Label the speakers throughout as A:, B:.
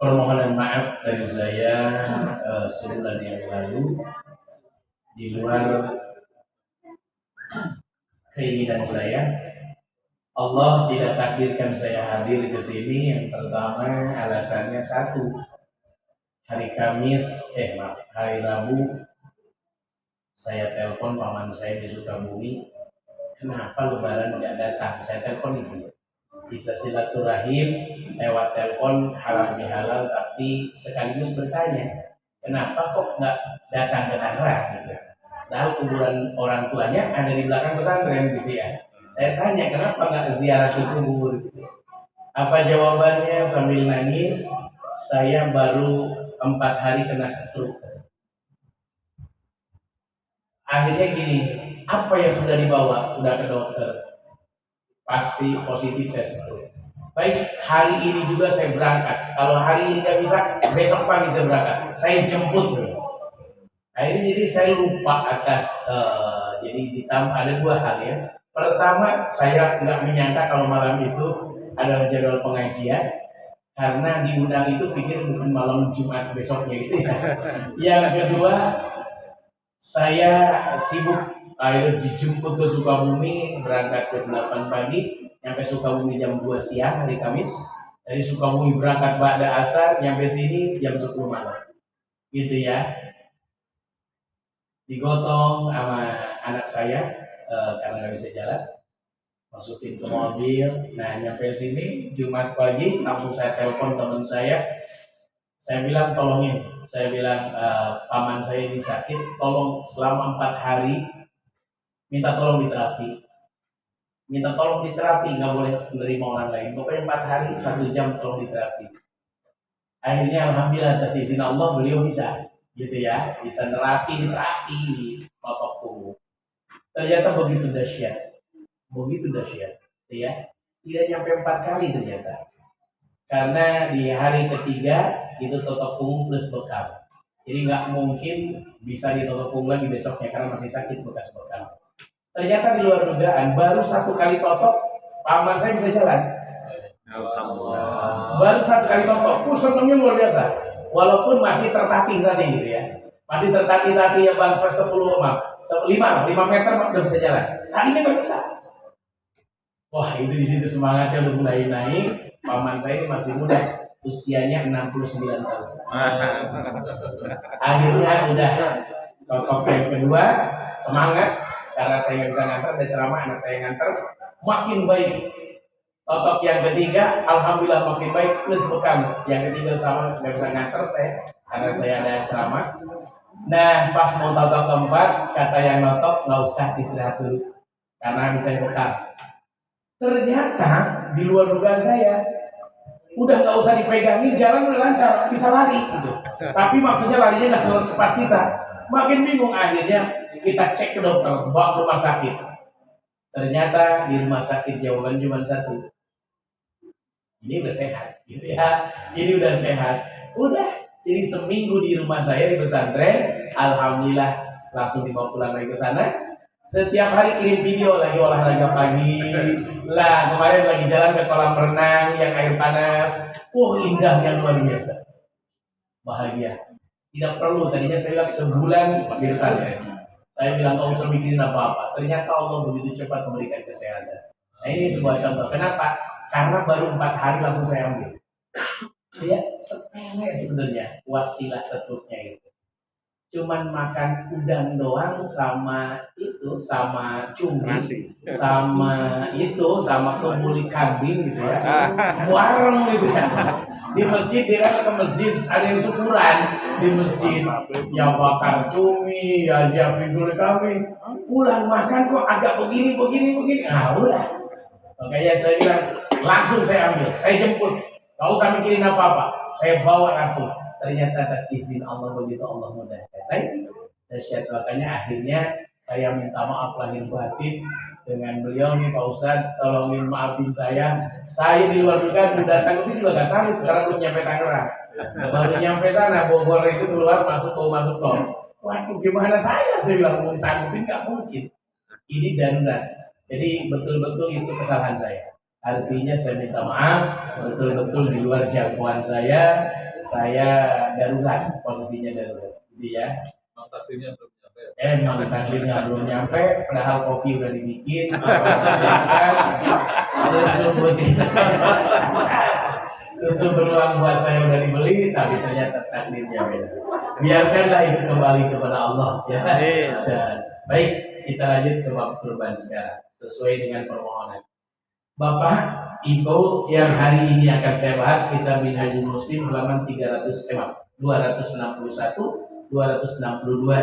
A: Permohonan maaf dari saya sebulan yang lalu di luar keinginan saya. Allah tidak takdirkan saya hadir ke sini. Yang pertama alasannya satu, hari Rabu saya telepon paman saya di Sukabumi, kenapa Lebaran nggak datang? Saya telepon itu bisa silaturahim lewat telepon halal bihalal, tapi sekaligus bertanya kenapa kok nggak datang ke Tangerang gitu. Nah, kuburan orang tuanya ada di belakang pesantren gitu ya. Saya tanya kenapa nggak ziarah ke kubur gitu. Apa jawabannya? Sambil nangis, saya baru 4 hari kena stroke. Akhirnya gini, apa yang sudah dibawa? Udah ke dokter, pasti positif saya stroke. Baik, hari ini juga saya berangkat. Kalau hari ini nggak bisa, besok pagi saya berangkat. Saya jemput. Akhirnya jadi saya lupa atas. Jadi ditambah ada 2 hal ya. Pertama, saya nggak menyangka kalau malam itu adalah jadwal pengajian. Karena diundang itu pikir bukan malam Jumat besoknya gitu ya. Yang kedua, saya sibuk. Akhirnya dijemput ke Sukabumi, berangkat jam 8 pagi, nyampe Sukabumi jam 2 siang hari Kamis. Dari Sukabumi berangkat ba'da asar, nyampe sini jam 10 malam. Gitu ya. Digotong sama anak saya karena nggak bisa jalan, masukin ke mobil. Nah, nyampe sini Jumat pagi langsung saya telepon teman saya bilang tolongin, saya bilang paman saya ini sakit, tolong selama 4 hari minta tolong diterapi, nggak boleh menerima orang lain, pokoknya 4 hari 1 jam tolong diterapi. Akhirnya alhamdulillah atas izin Allah beliau bisa gitu ya, bisa diterapi di otot punggung. Ternyata begitu dahsyat ya, tidak nyampe 4 kali ternyata, karena di hari ketiga itu totok punggung plus bekal, jadi nggak mungkin bisa ditotok punggung lagi besoknya karena masih sakit bekas bekal. Ternyata di luar dugaan, baru 1 kali totok paman saya bisa jalan. Baru 1 kali totok, senangnya luar biasa, walaupun masih tertatih-tatih gitu ya, masih tertatih-tatih ya, bangsa 5 meter udah bisa jalan, tadinya nggak bisa. Wah, itu di situ semangatnya udah mulai naik. Paman saya ini masih muda, usianya 69 tahun. Akhirnya udah totok yang kedua, semangat karena saya nggak bisa nganter, ada ceramah anak saya nganter, makin baik. Totok yang ketiga, alhamdulillah makin baik plus bekam. Yang ketiga sama nggak bisa nganter saya karena saya ada ceramah. Nah, pas mau totok keempat, kata yang notok nggak usah istirahat dulu karena bisa bekam. Ternyata di luar dugaan saya, udah nggak usah dipegangin, jalan udah lancar, bisa lari gitu. Tapi maksudnya larinya nggak secepat kita. Makin bingung, akhirnya kita cek ke dokter, bawa ke rumah sakit. Ternyata di rumah sakit jawaban cuma satu, ini udah sehat, gitu ya. Ini udah sehat, udah. Jadi seminggu di rumah saya di pesantren, alhamdulillah langsung dibawa pulang lagi ke sana. Setiap hari kirim video lagi olahraga pagi. Lah, kemarin lagi jalan ke kolam renang yang air panas. Indahnya luar biasa. Bahagia. Tidak perlu, tadinya saya bilang sebulan di pesantren. Saya bilang gak usah mikirin apa-apa. Ternyata Allah begitu cepat memberikan kesehatan. Nah, ini sebuah contoh. Kenapa? Karena baru 4 hari langsung saya ambil. Ya, sepele sebenarnya wasilah setruknya itu. cuman makan udang doang sama itu sama cumi sama itu sama kebuli kambing gitu ya, warung gitu ya. Di masjid dia ke masjid ada yang syukuran di masjid, ya bakar cumi ya siapin kebuli kambing, pulang makan kok agak begini nah udah. Makanya saya bilang langsung saya ambil, saya jemput, gak usah mikirin apa-apa, saya bawa langsung. Ternyata atas izin Allah, begitu Allah mudahkan. Baik, dahsyat. Makanya akhirnya saya minta maaf lahir batin dengan beliau nih Pak Ustadz, tolongin maafin saya. Saya di luar juga datang ke sini juga gak sanggup karena belum nyampe Tangerang. Baru nyampe sana Bogor itu keluar masuk tol. Waduh, gimana saya bilang mau disanggupin gak mungkin. Ini darurat. Jadi betul-betul itu kesalahan saya. Artinya saya minta maaf, betul-betul di luar jangkauan saya darurat, posisinya darurat, gitu ya. Emang takdirnya belum nyampe, padahal kopi udah dibikin, susu beruang buat saya udah dibeli, tapi ternyata takdirnya beda. Biarkanlah itu kembali kepada Allah, ya. Baik, kita lanjut ke bab kurban sekarang, sesuai dengan permohonan. Bapak, Ibu yang hari ini akan saya bahas kitab Minhajul Muslim halaman 261, 262, 263.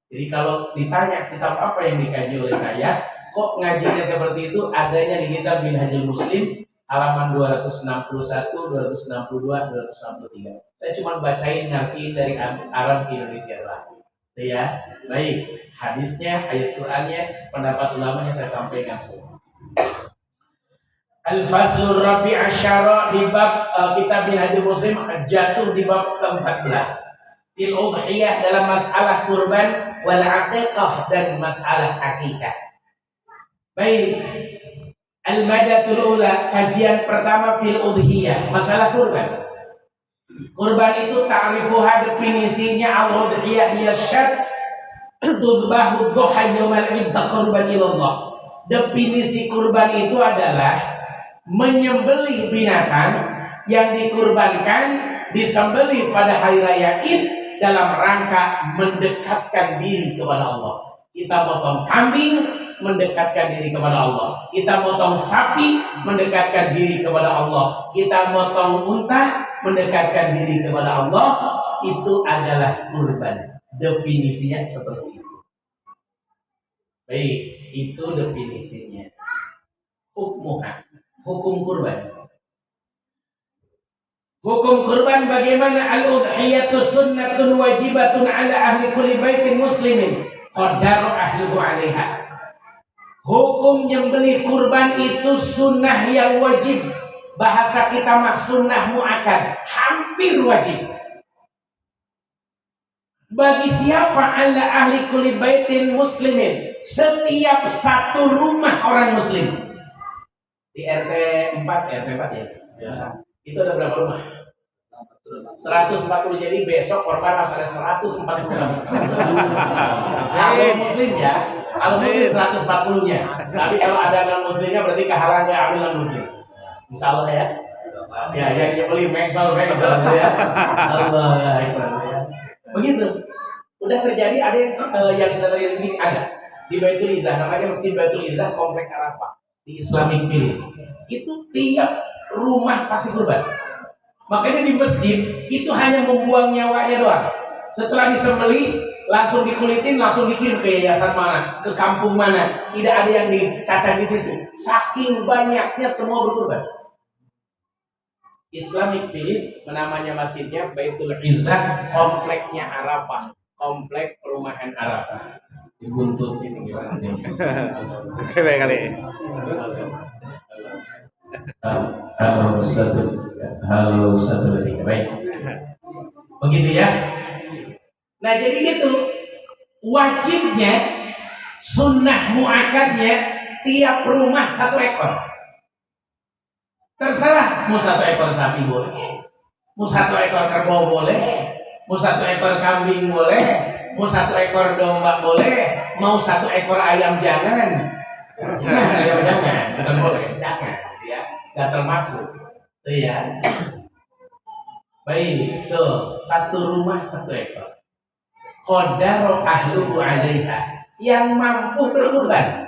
A: Jadi kalau ditanya kitab apa yang dikaji oleh saya, kok ngajinya seperti itu, adanya di kitab Minhajul Muslim halaman 261, 262, 263. Saya cuma bacain ngertiin dari Arab ke Indonesia lah. Ya, baik. Hadisnya, ayat Qur'annya, pendapat ulamanya saya sampaikan semua. Al-Faslur Rabi' Asyara di bab kitab Minhajul Muslim jatuh di bab ke-14. Fil udhiyah dalam masalah kurban wal aqiqah dan masalah akikah. Baik. Al-Madatul Ula, kajian pertama fil udhiyah, masalah kurban. Kurban itu ta'rifuha, definisinya al-udhiyah hiya syad tudbahu dhuha yaumal 'id qurban ilallah. Definisi kurban itu adalah menyembelih binatang yang dikurbankan, disembelih pada hari raya Id dalam rangka mendekatkan diri kepada Allah. Kita potong kambing mendekatkan diri kepada Allah. Kita potong sapi mendekatkan diri kepada Allah. Kita potong unta mendekatkan diri kepada Allah. Itu adalah kurban. Definisinya seperti itu. Baik, itu definisinya. Hukum kurban. Hukum kurban bagaimana? Al-udhiyatu sunnatun wajibatun ala ahli kulli baitin muslimin qaddaru ahluhu 'alaiha. Hukum nyembelih kurban itu sunnah yang wajib. Bahasa kita mah sunnah muakkad, hampir wajib. Bagi siapa? Ala ahli kulli baitin muslimin, setiap satu rumah orang muslim. Di RT 4 ya? Ya. Itu ada berapa rumah? 140. Jadi besok korban harus ada 140 rumah. Kalau muslim ya, kalau muslim 140-nya. Tapi kalau ada non muslimnya berarti kehalang kayak ambil non muslim. Insya Allah ya. Ya, yang dia beli mengsol ya. Allah Akbar ya. Begitu. Udah terjadi, ada yang sudah terjadi begini, ada di Baitul Izzah, namanya Masjid Baitul Izzah Komplek Arafah di Islamic Village. Itu tiap rumah pasti kurban. Makanya di masjid itu hanya membuang nyawanya doang. Setelah disembelih langsung dikulitin, langsung dikirim ke yayasan mana, ke kampung mana. Tidak ada yang dicacah di situ. Saking banyaknya semua berkurban. Islamic Village namanya masjidnya Baitul Izzah, kompleknya Arafah, komplek perumahan Arafah. Dibuntut ini gimana nih?
B: Oke, baik kali.
A: Halo satu tiga, baik. Begitu ya. Nah jadi gitu. Wajibnya sunnah muakkadnya tiap rumah 1 ekor. Terserah mau 1 ekor sapi boleh, mau 1 ekor kerbau boleh, mau 1 ekor kambing boleh, mau 1 ekor domba boleh, mau 1 ekor ayam jangan. Ayam jangan, bukan boleh, jangan ya, nggak termasuk. Tuh ya. Baik, tuh 1 rumah 1 ekor. qadara ahluhu 'alaiha, yang mampu berkurban.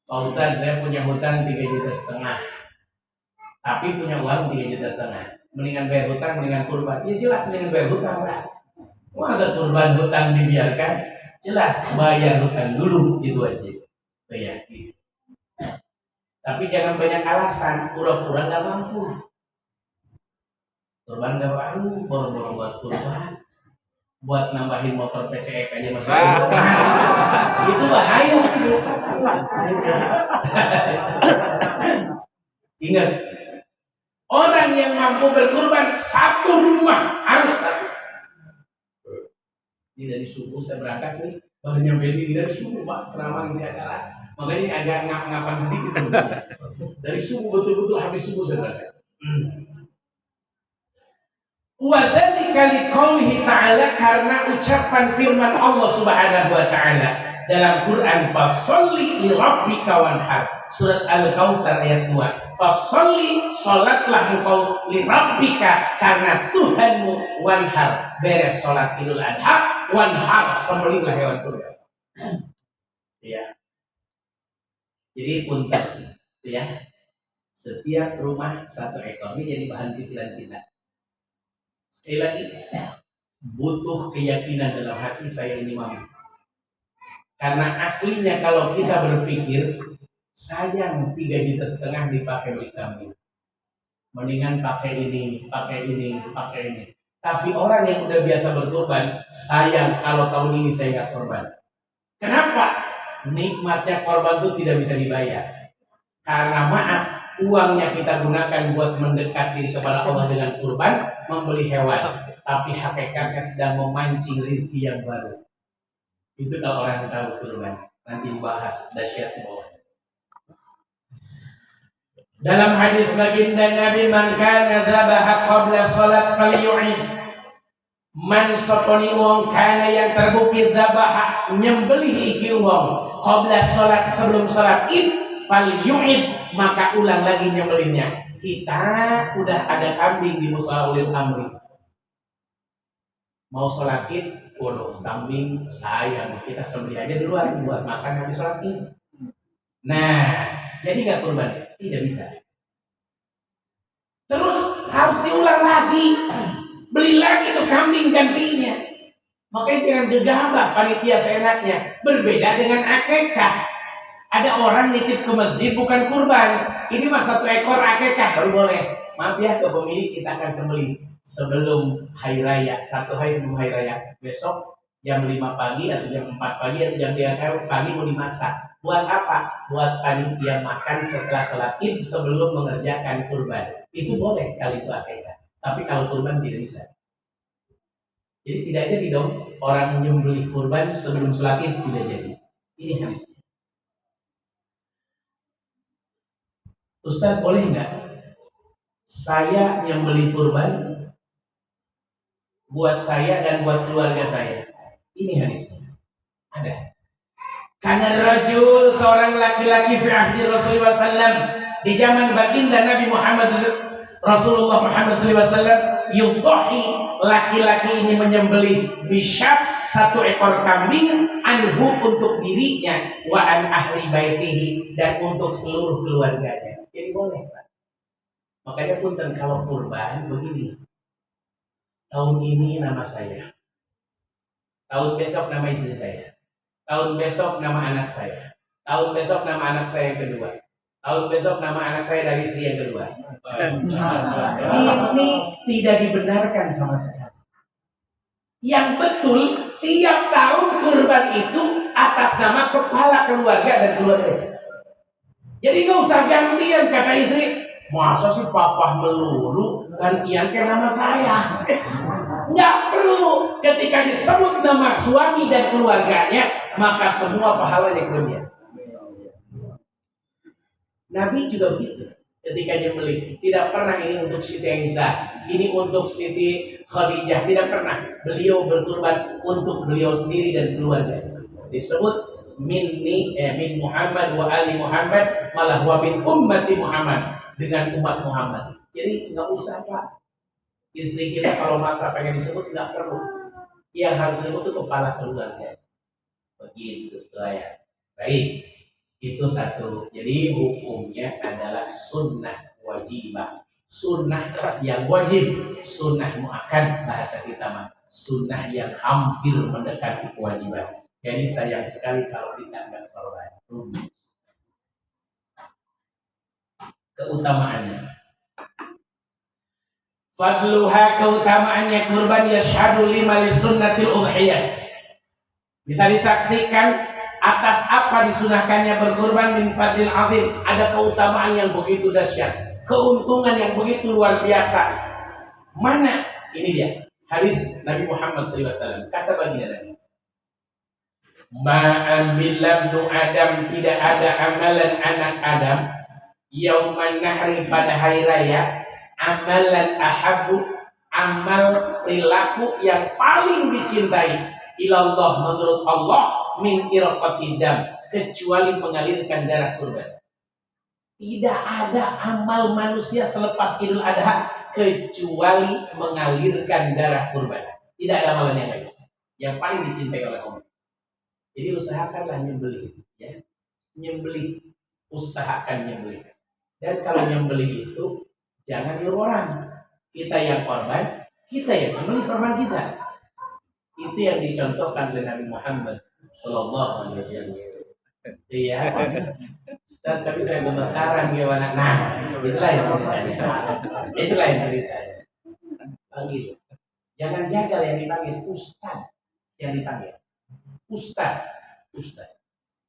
A: Pak Ustaz, saya punya hutang 3,5 juta, tapi punya uang 3,5 juta. Mendingan bayar hutang, mendingan kurban. Ya jelas mendingan bayar hutang lah. Masa kurban hutang dibiarkan? Jelas bayar hutang dulu, itu aja. Bayar gitu. Tapi jangan banyak alasan, pura-pura nggak mampu. Kurban nggak baru, boro-boro buat kurban, buat nambahin motor PCX aja masih itu bahaya gitu. Ingat, orang yang mampu berkurban satu rumah harus satu. Ini dari subuh saya berangkat nih, baru nyampe sini dari subuh Pak, ceramah isi acara. Makanya ini agak ngap-ngapan sedikit sebenarnya. Dari subuh betul-betul habis subuh saya berangkat. Wa dzalika liqaulihi ta'ala, karena ucapan firman Allah Subhanahu wa taala dalam Quran, fasholli li rabbika wanhar, surat Al-Kautsar ayat 2. Fasholli, salatlah engkau, li rabbika, karena Tuhanmu, wanhar, beres salat Idul Adha, wanhar, sembelihlah hewan kurban. Ya. Jadi punten ya. Setiap rumah satu ekor, ini jadi bahan pikiran kita. Sekali lagi, butuh keyakinan dalam hati saya ini mampu. Karena aslinya kalau kita berpikir, sayang 3,5 juta dipakai beli kambing, mendingan pakai ini, pakai ini, pakai ini. Tapi orang yang udah biasa berkorban, sayang kalau tahun ini saya nggak korban. Kenapa? Nikmatnya korban itu tidak bisa dibayar. Karena maaf, uangnya kita gunakan buat mendekat diri kepada Allah dengan kurban, membeli hewan, tapi hakikatnya sedang memancing rezeki yang baru. Itu kalau orang tahu kurban. Nanti dibahas dahsyat bawah. Dalam hadis baginda Nabi, man kana dzabaha qabla salat falyu'id. Man soponi wong kana yang terbukti dzabaha nyembelih iki wong qabla salat, sebelum salat id, falyu'id, maka ulang lagi nyembelihnya. Kita udah ada kambing di musala ulil amri, mau sholat id, waduh kambing sayang, kita sembelih aja duluan buat makan habis sholat id. Nah, jadi nggak kurban, tidak bisa. Terus harus diulang lagi, beli lagi tuh kambing gantinya. Makanya jangan gegabah panitia seenaknya. Berbeda dengan akekah. Ada orang nitip ke masjid bukan kurban, ini mah 1 ekor akekah baru boleh. Maaf ya ke pemilik, kita akan sembelih sebelum hari raya, 1 hari sebelum hari raya. Besok jam 5 pagi atau jam 4 pagi atau jam 3 pagi mau dimasak. Buat apa? Buat panitia makan setelah sholat id sebelum mengerjakan kurban. Itu boleh kalau itu akekah. Tapi kalau kurban tidak bisa. Jadi tidak jadi dong orang menyembelih kurban sebelum sholat id, tidak jadi. Ini hadisnya. Ustaz, boleh nggak saya nyembelih kurban buat saya dan buat keluarga saya? Ini hadisnya. Ada. Karena rajul, seorang laki-laki fi ahdi Rasulullah SAW, di zaman baginda Nabi Muhammad Rasulullah Muhammad SAW, yudhahi, laki-laki ini menyembelih bisyab, 1 ekor kambing, anhu, untuk dirinya, wa an ahli baitihi, dan untuk seluruh keluarganya. Jadi boleh Pak. Makanya punten kalau kurban begini, tahun ini nama saya, tahun besok nama istri saya, tahun besok nama anak saya, tahun besok nama anak saya yang kedua, tahun besok nama anak saya dari istri yang kedua. Ini tidak dibenarkan sama sekali. Yang betul, tiap tahun kurban itu atas nama kepala keluarga dan keluarga. Jadi nggak usah gantian, kata istri, masa sih papa melulu gantian ke nama saya? Nggak perlu. Ketika disebut nama suami dan keluarganya, maka semua pahalanya ke dia. Nabi juga begitu. Ketika nyembelih, tidak pernah ini untuk Siti Aisyah, ini untuk Siti Khadijah, tidak pernah. Beliau berkurban untuk beliau sendiri dan keluarga. Disebut min Muhammad wa ali Muhammad, malah wa min ummati Muhammad, dengan umat Muhammad. Jadi nggak usah Pak, istri kita kalau masa pengen disebut nggak perlu. Yang harus disembelih itu kepala keluarga. Begitu tuh ya. Baik, itu satu. Jadi hukumnya adalah sunnah wajibah, sunnah yang wajib, sunnah muakkad bahasa kita mah, sunnah yang hampir mendekati kewajiban. Jadi sayang sekali kalau kita nggak korban. Keutamaannya, fadluha, keutamaannya kurban yashhadu lima li sunnatil udhiyah. Bisa disaksikan atas apa disunahkannya berkurban min fadlil azim, ada keutamaan yang begitu dahsyat, keuntungan yang begitu luar biasa. Mana? Ini dia hadis Nabi Muhammad SAW. Kata baginda Nabi, ma'ambil labnu Adam, tidak ada amalan anak Adam yauman nahri, pada hari raya, amalan ahabu, amal perilaku yang paling dicintai ilallah, menurut Allah, min iraqatid dam, kecuali mengalirkan darah kurban. Tidak ada amal manusia selepas Idul Adha kecuali mengalirkan darah kurban. Tidak ada amalan yang lain yang paling dicintai oleh Allah. Jadi usahakanlah nyembelih, ya. Nyembelih, usahakan nyembelih. Dan kalau nyembelih itu jangan nyuruh orang. Kita yang korban, kita yang nyembelih korban kita. Itu yang dicontohkan oleh Nabi Muhammad Sallallahu Alaihi Wasallam. Iya, Ustaz, tapi saya gemetaran gimana? Nah, itulah yang ceritanya. Itulah yang ceritanya. Panggil, jangan jagal yang dipanggil, Ustaz yang dipanggil. Ustaz, Ustaz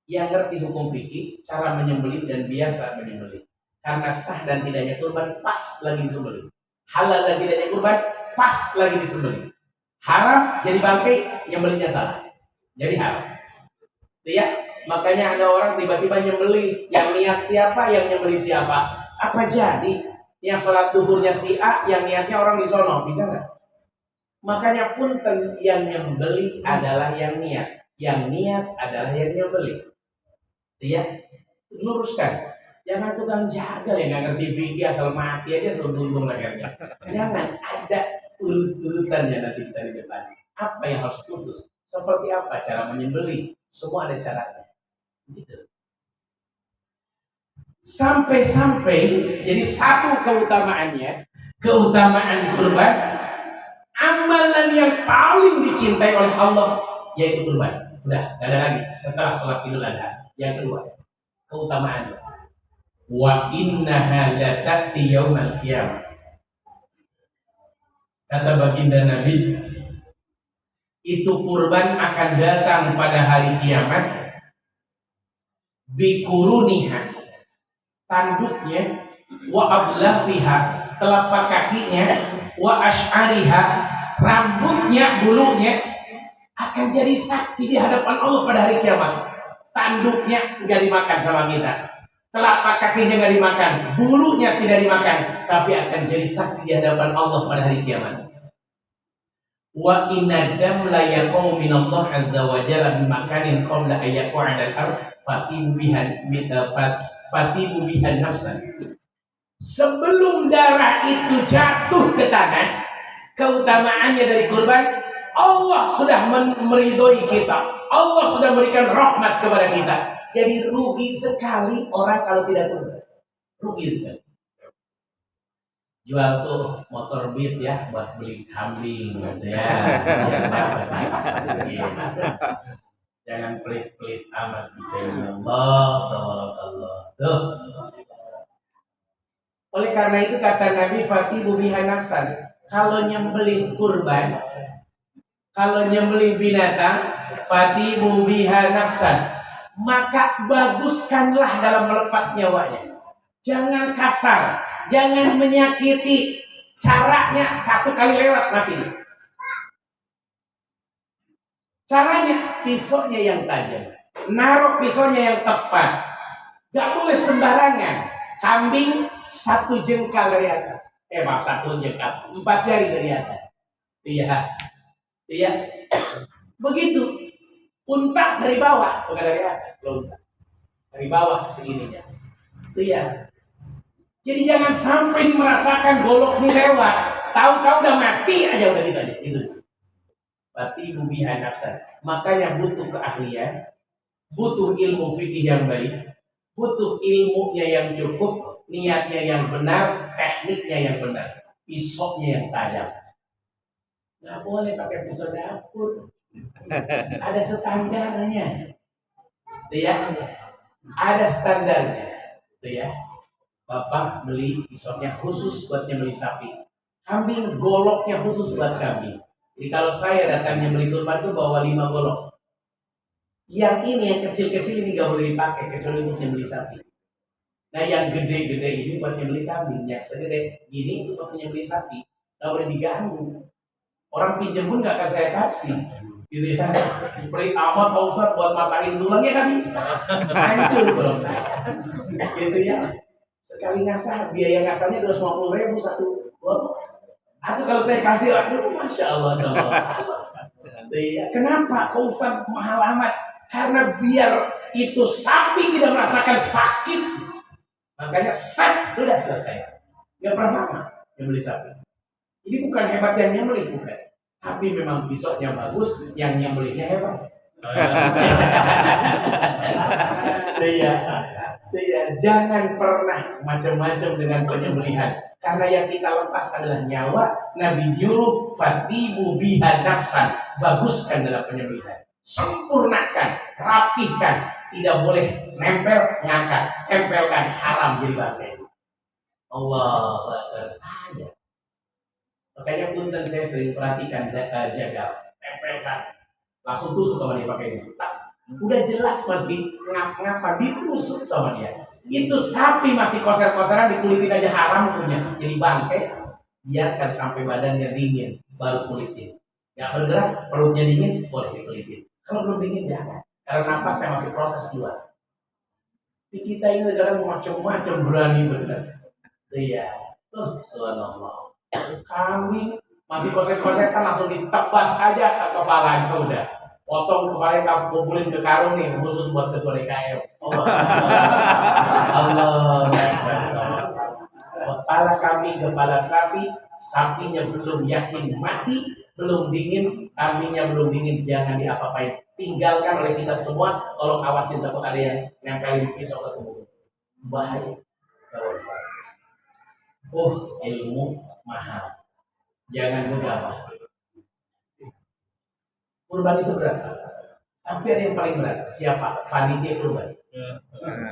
A: yang ngerti hukum fikih, cara menyembelih dan biasa menyembelih. Karena sah dan tidaknya kurban pas lagi disembelih. Halal dan tidaknya kurban pas lagi disembelih. Haram jadi bangkai, nyembelihnya salah, jadi haram. Ya, makanya ada orang tiba-tiba nyembelih, yang niat siapa, yang nyembelih siapa. Apa jadi yang sholat duhurnya si A, yang niatnya orang di sono, bisa nggak? Makanya punten, yang nyembelih adalah yang niat adalah yang nyembelih. Ya, luruskan. Jangan tukang jagal yang nggak ngerti fikih, asal mati aja selalu buntung lehernya. Jangan, ada urut-urutannya nanti kita di depan. Apa yang harus putus? Seperti apa cara menyembelih? Semua ada caranya. Gitu. Sampai-sampai jadi satu keutamaannya, keutamaan kurban, amalan yang paling dicintai oleh Allah yaitu kurban. Udah, gak ada lagi setelah sholat Idul Adha. Yang kedua, keutamaannya, wa innaha la ta'ti yaumal qiyamah. Kata baginda Nabi, itu kurban akan datang pada hari kiamat, bikuruniha, tanduknya, wa adlafiha, telapak kakinya, wa ash'ariha, rambutnya, bulunya, akan jadi saksi di hadapan Allah pada hari kiamat. Tanduknya nggak dimakan sama kita, telapak kakinya nggak dimakan, bulunya tidak dimakan, tapi akan jadi saksi di hadapan Allah pada hari kiamat. Wa inadam la yaqumu min Allah azza wa jalla bi makanin qabla an yaqu'a al-ard fatibu bihan nafsan. Sebelum darah itu jatuh ke tanah, keutamaannya dari kurban, Allah sudah meridhoi kita, Allah sudah memberikan rahmat kepada kita. Jadi rugi sekali orang kalau tidak kurban, rugi sekali. Jual tuh motor Beat ya buat beli kambing gitu ya. Jangan pelit-pelit amat gitu. Allah. Tuh. Oleh karena itu kata Nabi, fatibu biha nafsan. Kalau nyembelih kurban, kalau nyembelih binatang, fatibu biha nafsan, maka baguskanlah dalam melepas nyawanya. Jangan kasar, jangan menyakiti. Caranya satu kali lewat mati. Caranya pisaunya yang tajam, naruh pisaunya yang tepat. Gak boleh sembarangan. Kambing 1 jengkal dari atas. Maaf, 1 jengkal, 4 jari dari atas. Iya. Begitu. Unta dari bawah, bukan dari atas. Unta dari bawah segininya. Iya. Jadi jangan sampai merasakan golok ini lewat, tahu-tahu udah mati aja udah gitu aja. Gitu. fatibu biha nafsan. Makanya butuh keahlian, butuh ilmu fikih yang baik, butuh ilmunya yang cukup, niatnya yang benar, tekniknya yang benar, pisaunya yang tajam. Nggak boleh pakai pisau dapur. Ada standarnya, gitu ya. Ada standarnya, gitu ya. Bapak beli pisaunya khusus buat nyembelih sapi, kambing goloknya khusus buat kambing. Jadi kalau saya datangnya beli kurban itu bawa 5 golok. Yang ini yang kecil-kecil ini nggak boleh dipakai kecuali untuk nyembelih sapi. Nah yang gede-gede ini buat nyembelih kambing, yang segede gini untuk nyembelih sapi, nggak boleh diganggu. Orang pinjam pun nggak akan saya kasih, gitu ya. Pelit amat Pak Ustadz buat matahin tulangnya nggak bisa, hancur golok saya, gitu ya. Sekali ngasah biaya ngasahnya 250.000 satu golok. Atau kalau saya kasih, aduh masya Allah, kenapa Pak Ustadz mahal amat? Karena biar itu sapi tidak merasakan sakit, makanya sudah selesai. Nggak pernah lama yang beli sapi. Ini bukan hebat yang nyembelih, bukan. Tapi memang pisaunya bagus, yang nyembelihnya hebat. Iya. Jangan pernah macam-macam dengan penyembelihan. Karena yang kita lepas adalah nyawa. Nabi nyuruh fatibu biha nafsan. Baguskan dalam penyembelihan. Sempurnakan, rapikan. Tidak boleh nempel, ngangkat. Tempelkan, haram jadi bangkai. Allah saya. Makanya punten saya sering perhatikan jagal, tempelkan, langsung tusuk sama dia pakai ini. Udah jelas masih ngapa ditusuk sama dia. Itu sapi masih koser-koseran dikulitin aja haram hukumnya. Jadi bangkai, biarkan sampai badannya dingin baru kulitin. Gak bergerak, perutnya dingin boleh dikulitin. Kalau belum dingin jangan. Karena napasnya masih proses keluar. Di kita ini adalah macam-macam berani benar. Iya, subhanallah. Kambing masih koset-kosetan langsung ditebas aja ke kepalanya udah. Potong kepalanya kamu kumpulin ke karung nih khusus buat ketua DKM. Allah. Kepala kambing, kepala sapi, sapinya belum yakin mati, belum dingin, kambingnya belum dingin, jangan diapa-apain. Tinggalkan oleh kita semua, tolong awasin takut ada yang nempelin pisau ke tubuh. Bahaya. Ilmu mahal. Jangan gegabah. Kurban itu berat. Tapi ada yang paling berat. Siapa? Panitia kurban.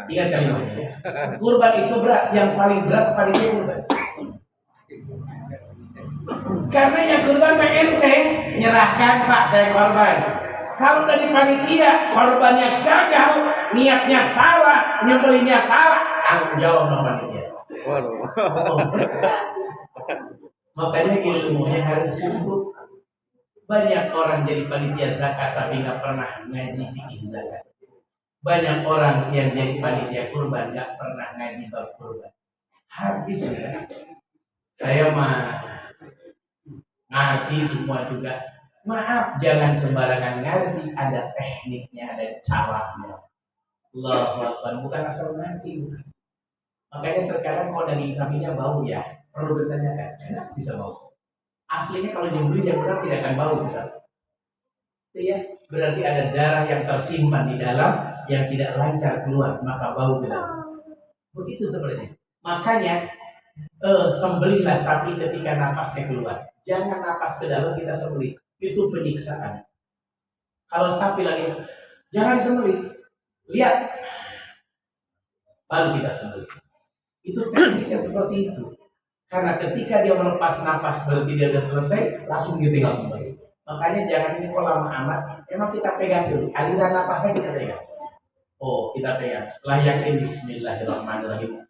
A: Ingat kalimatnya ya. Kurban itu berat. Yang paling berat panitia kurban. Karena yang kurban enteng, nyerahkan Pak saya korban. Kalau dari panitia korbannya gagal, niatnya salah, nyembelihnya salah, tanggung jawab sama panitia. Makanya ilmunya harus cukup. Banyak orang jadi panitia zakat tapi nggak pernah ngaji fikih zakat. Banyak orang yang jadi panitia kurban nggak pernah ngaji bab kurban. Habis ya. Saya mah ngerti semua juga. Maaf, jangan sembarangan ngerti. Ada tekniknya, ada caranya. Allahu Akbar, bukan asal ngerti. Makanya terkadang kalau daging sapinya bau ya, perlu ditanyakan, kenapa bisa bau? Aslinya kalau nyembelih yang benar tidak akan bau bisa. Itu ya, berarti ada darah yang tersimpan di dalam yang tidak lancar keluar, maka bau ke dalam. Begitu sebenarnya. Makanya sembelihlah sapi ketika napasnya keluar. Jangan napas ke dalam kita sembelih. Itu penyiksaan. Kalau sapi lagi, jangan disembelih. Lihat, baru kita sembelih. Itu tekniknya seperti itu. Karena ketika dia melepas nafas berarti dia sudah selesai, langsung dia tinggal sembelih. Makanya jangan ini kok lama amat. Emang kita pegang dulu, aliran nafasnya kita pegang. Kita pegang. Setelah yakin, Bismillahirrahmanirrahim.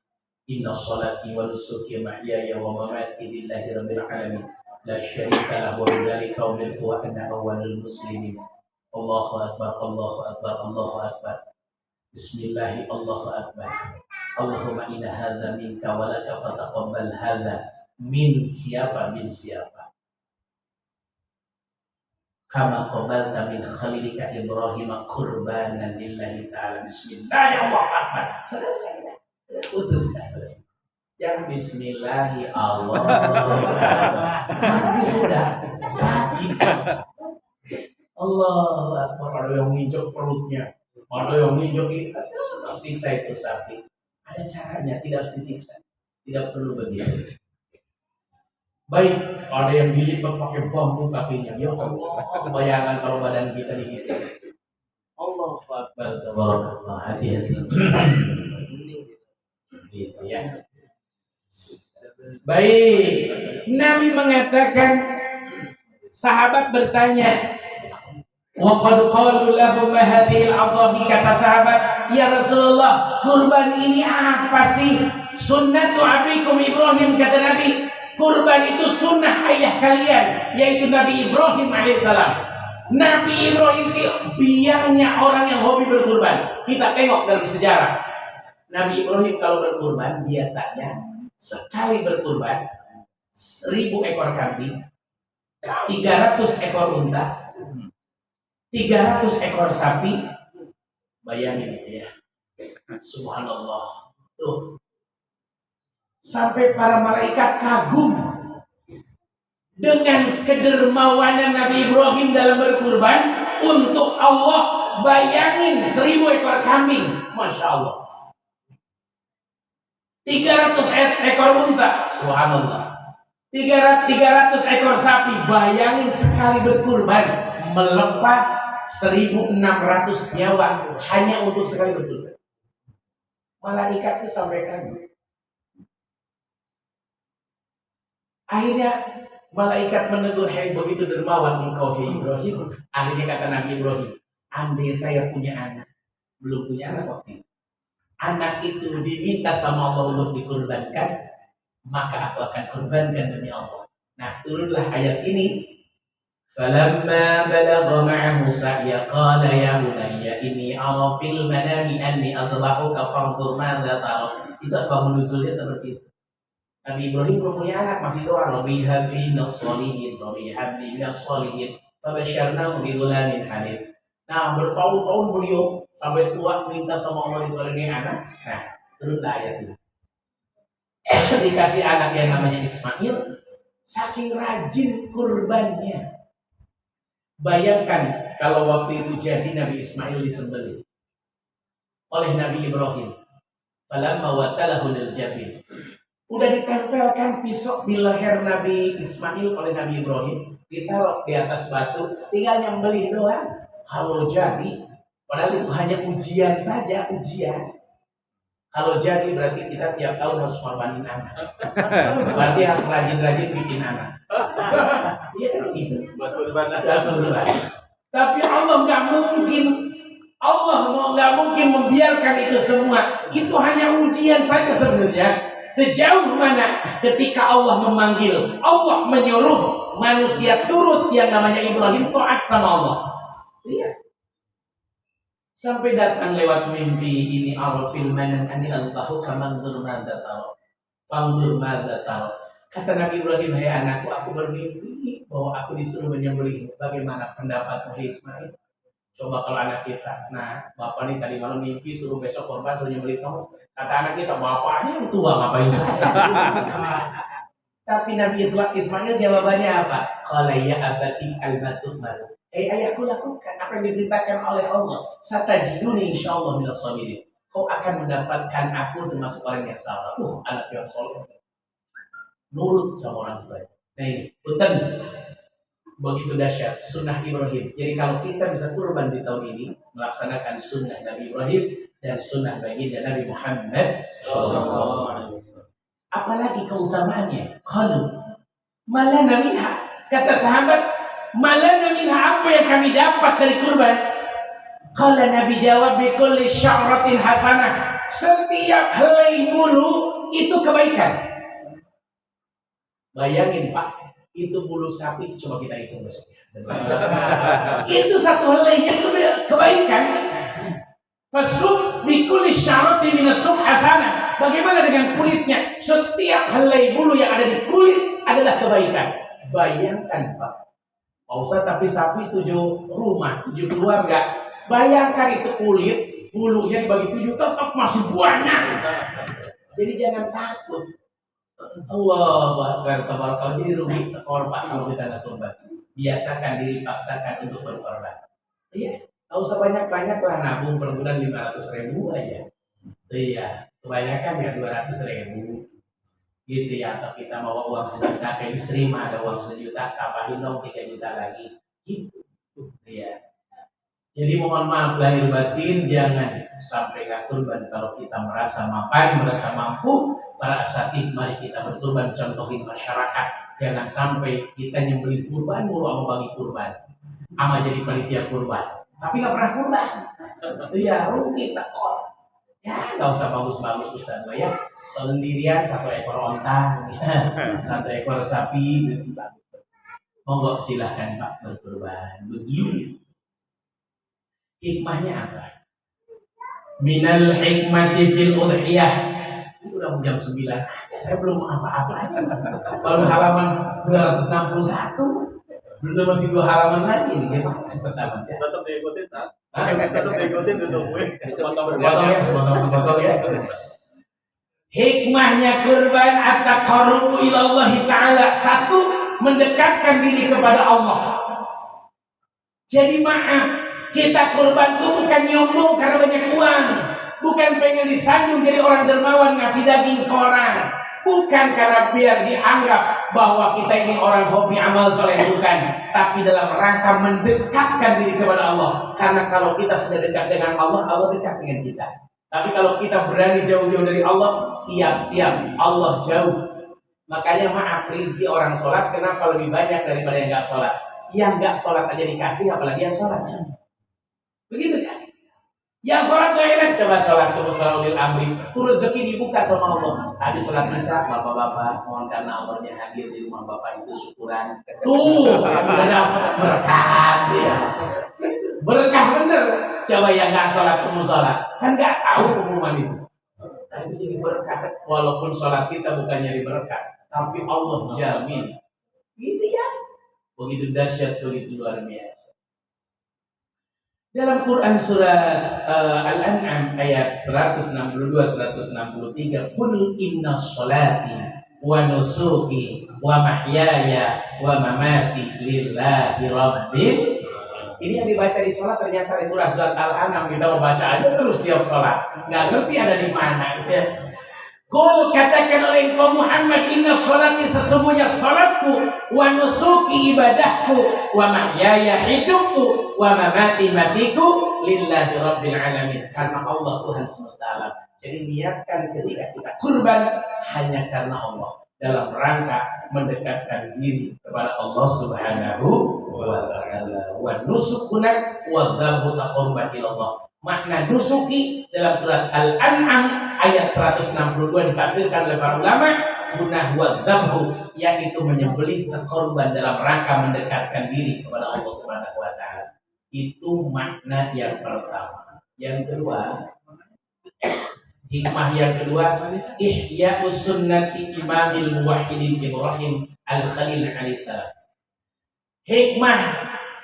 A: Inna sholati wa nusuki mahyaya wa mamati lillahi rabbil alamin. La syarika lahu wa bidzalika umirtu wa ana awwalul muslimin. Allahu akbar, Allahu akbar, Allahu akbar. Bismillah, Allahu akbar. Allahumma inna hadza minka wa laka fataqabbal hadza min siapa kama qabalta min khalilika Ibrahim qurbanan lillahi ta'ala. Bismillah, Allahu akbar. Selesai. Putus selesai. Jangan bismillahi Allah. Habis sudah sakit. Allah Akbar, ada yang nginjek perutnya, ada yang nginjek ini, tersiksa itu sapi. Ada caranya, tidak harus disiksa, tidak perlu begitu. Baik, ada yang dilipat pakai bambu kakinya. Ya Allah, bayangkan kalau badan kita digigit. Allah Akbar, tabarakallah, hati-hati. Gitu ya. Baik, Nabi mengatakan, sahabat bertanya, wa qad qalu lahu ma hadhihi al-adhahi, kata sahabat, ya Rasulullah, kurban ini apa sih? Sunnatu abikum Ibrahim, kata Nabi, kurban itu sunnah ayah kalian, yaitu Nabi Ibrahim alaihissalam. Nabi Ibrahim itu biangnya orang yang hobi berkurban. Kita tengok dalam sejarah, Nabi Ibrahim kalau berkurban biasanya sekali berkurban 1000 ekor kambing, 300 ekor unta, 300 ekor sapi. Bayangin itu ya. Subhanallah. Tuh. Sampai para malaikat kagum dengan kedermawanan Nabi Ibrahim dalam berkurban untuk Allah. Bayangin 1000 ekor kambing, Masya Allah, 300 ekor unta, subhanallah, 300 ekor sapi. Bayangin sekali berkurban melepas 1600 nyawa hanya untuk sekali berkurban. Malaikat itu sampai kagum. Akhirnya malaikat menegur, "Hei, begitu dermawan engkau, hei Ibrahim." Akhirnya kata Nabi Ibrahim, andai saya punya anak, belum punya anak waktu itu, anak itu diminta sama Allah untuk dikurbankan, maka aku akan kurbankan demi Allah. Nah, turunlah ayat ini. Falamma balagha ma'ahu sa'ya qala ya bunayya inni ara fil manami anni adbahuka fanzur madza tara. Itu asbab nuzulnya seperti itu. Nabi Ibrahim belum punya anak, masih doa, Rabbi habli minas sholihin, Rabbi habli minas sholihin, fabasyarnahu bi ghulamin halim. Nah, bertahun-tahun beliau sampai tua minta sama Allah itu ini anak. Nah, turunlah ayat ini. Dikasih anak yang namanya Ismail, saking rajin kurbannya. Bayangkan kalau waktu itu jadi Nabi Ismail disembelih oleh Nabi Ibrahim. Falamma watalahu lil jabin. Udah ditempelkan pisau di leher Nabi Ismail oleh Nabi Ibrahim, ditaruh di atas batu, tinggal nyembelih doang. Kalau jadi, padahal itu hanya ujian saja, ujian. Kalau jadi berarti kita tiap tahun harus korbanin anak. Berarti harus rajin-rajin bikin anak. Iya kan gitu. Tapi Allah nggak mungkin membiarkan itu semua. Itu hanya ujian saja sebenarnya. Sejauh mana ketika Allah memanggil, Allah menyuruh manusia turut, yang namanya Ibrahim taat sama Allah. Iya. Sampai datang lewat mimpi ini, arafil manan ani allahu kamandur madza tara. Fandur madza tara. Kata Nabi Ibrahim, "Hai anakku, aku bermimpi bahwa aku disuruh menyembelih. Bagaimana pendapatmu, hai Ismail?" Coba kalau anak kita, nah bapak nih tadi malam mimpi suruh besok korban suruh nyembelih kamu. Kata anak kita, bapaknya yang tua, ngapain saya? Tapi Nabi Ismail jawabannya apa? Qala ya abati al-matuk malu. Ayahku, lakukan apa yang diberitakan oleh Allah. Satajiduni insyaallah minas sabirin. Kau akan mendapatkan aku termasuk orang yang sabar. Anak yang soleh. Nurut sama orang tua. Nah ini, punten. Begitu dahsyat sunnah Ibrahim. Jadi kalau kita bisa kurban di tahun ini, melaksanakan sunnah Nabi Ibrahim dan sunnah baginda Nabi Muhammad SAW. Apalagi keutamaannya. Qalu malana minha. Kata sahabat, malana minha, apa yang kami dapat dari kurban? Qala, Nabi jawab, bikulli sya'ratin hasanah. Setiap helai bulu itu kebaikan. Bayangin Pak, itu bulu sapi, coba kita hitung besoknya. Itu satu helainya itu kebaikan. Fasub bikulli sya'ratin minasub hasanah. Bagaimana dengan kulitnya? Setiap helai bulu yang ada di kulit adalah kebaikan. Bayangkan Pak, Ustaz, tapi sapi 7 rumah, 7 keluarga. Bayangkan itu kulit, bulunya dibagi 7 tetap masih banyak. Jadi jangan takut. Allahu Akbar, tabarakallah. Jadi rugi tekor Pak kalau kita nggak kurban. Biasakan diri, paksakan untuk berkorban. Iya, nggak usah banyak-banyak lah, nabung per bulan 500.000 aja. Iya, kebanyakan ya 200.000 gitu ya. Atau kita mau uang sejuta ke istri, mah ada uang sejuta, tambahin dong 3 juta lagi. Gitu. Iya. Jadi mohon maaf lahir batin, jangan sampai nggak kurban. Kalau kita merasa mapan, merasa mampu, para asatid mari kita berkurban, contohin masyarakat. Jangan sampai kita nyembelih kurban mulu sama bagi kurban, ama jadi panitia kurban, tapi nggak pernah kurban. Iya, rugi tekor. Ya nggak usah bagus-bagus Ustaz ya. Sendirian 1 ekor onta, ya. 1 ekor sapi, gitu. Monggo silahkan Pak berkurban. Begitu. Hikmahnya apa? Minal hikmati fil udhiyah. Itu udah jam 9. Saya belum apa-apa. Baru halaman 261. Belum masih 2 halaman lagi nih. Gimana cepet amat ya?
B: Tetap diikutin, tak? Tetap diikutin tuh gue.
A: Sepotong ya. Hikmahnya kurban at-taqarrubu ilallahi ta'ala. 1, mendekatkan diri kepada Allah. Jadi maaf, kita kurban itu bukan nyombong karena banyak uang, bukan pengen disanjung jadi orang dermawan ngasih daging ke orang, bukan karena biar dianggap bahwa kita ini orang hobi amal soleh, bukan, tapi dalam rangka mendekatkan diri kepada Allah. Karena kalau kita sudah dekat dengan Allah, Allah dekat dengan kita. Tapi kalau kita berani jauh-jauh dari Allah, siap-siap Allah jauh. Makanya maaf, rizki orang sholat kenapa lebih banyak daripada yang nggak sholat? Yang nggak sholat aja dikasih, apalagi yang sholat. Begitu kan? Yang sholat gak enak, coba sholat ke musolil amri, tuh rezeki dibuka sama Allah. Habis sholat isya, bapak-bapak mohon karena Allahnya hadir di rumah bapak itu syukuran. Tuh, udah dapat berkah dia. Berkah bener. Coba yang nggak sholat ke musola, kan nggak tahu pengumuman itu. Nah itu jadi berkah. Walaupun sholat kita bukan nyari berkah, tapi Allah jamin. Gitu ya. Begitu dahsyat, begitu luar biasa. Dalam Quran surat Al-An'am ayat 162-163, Qul inna sholati wa nusuki wa mahyaya wa mamati lillahi rabbil. Ini yang dibaca di sholat ternyata di Quran surat Al-An'am, kita membaca aja terus tiap sholat, nggak ngerti ada di mana gitu ya. Qul, katakan oleh engkau Muhammad, inna sholati, sesungguhnya sholatku, wa nusuki ibadahku, wa mahyaya hidupku, wa mamati matiku, lillahi rabbil alamin, karena Allah Tuhan semesta alam. Jadi niatkan ketika kita kurban hanya karena Allah, dalam rangka mendekatkan diri kepada Allah Subhanahu wa ta'ala. Wa nusukuna wa dhabhu taqarruban ila Allah. Makna nusuki dalam surat Al-An'am ayat 162 ditafsirkan oleh para ulama, guna wa dhabhu, yaitu menyembelih taqarruban dalam rangka mendekatkan diri kepada Allah Subhanahu wa ta'ala. Itu makna yang pertama. Yang kedua, hikmah yang kedua, ihya'us sunnati imamil muwahhidin Ibrahim al-Khalil alaihissalam. Hikmah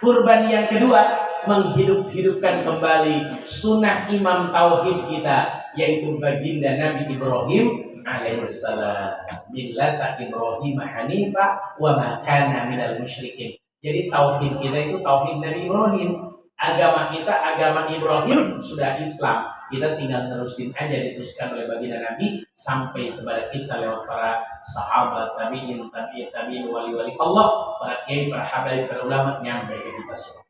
A: kurban yang kedua, menghidup-hidupkan kembali sunnah imam tauhid kita, yaitu baginda Nabi Ibrahim alaihissalam. Millata Ibrahim hanifa wa ma kana minal musyrikin. Jadi tauhid kita itu tauhid Nabi Ibrahim. Agama kita agama Ibrahim, sudah Islam. Kita tinggal terusin aja, diteruskan oleh baginda Nabi sampai kepada kita lewat para sahabat, tabi'in, wali-wali Allah, para kiai, para habaib, para ulama, nyampe ke kita semua.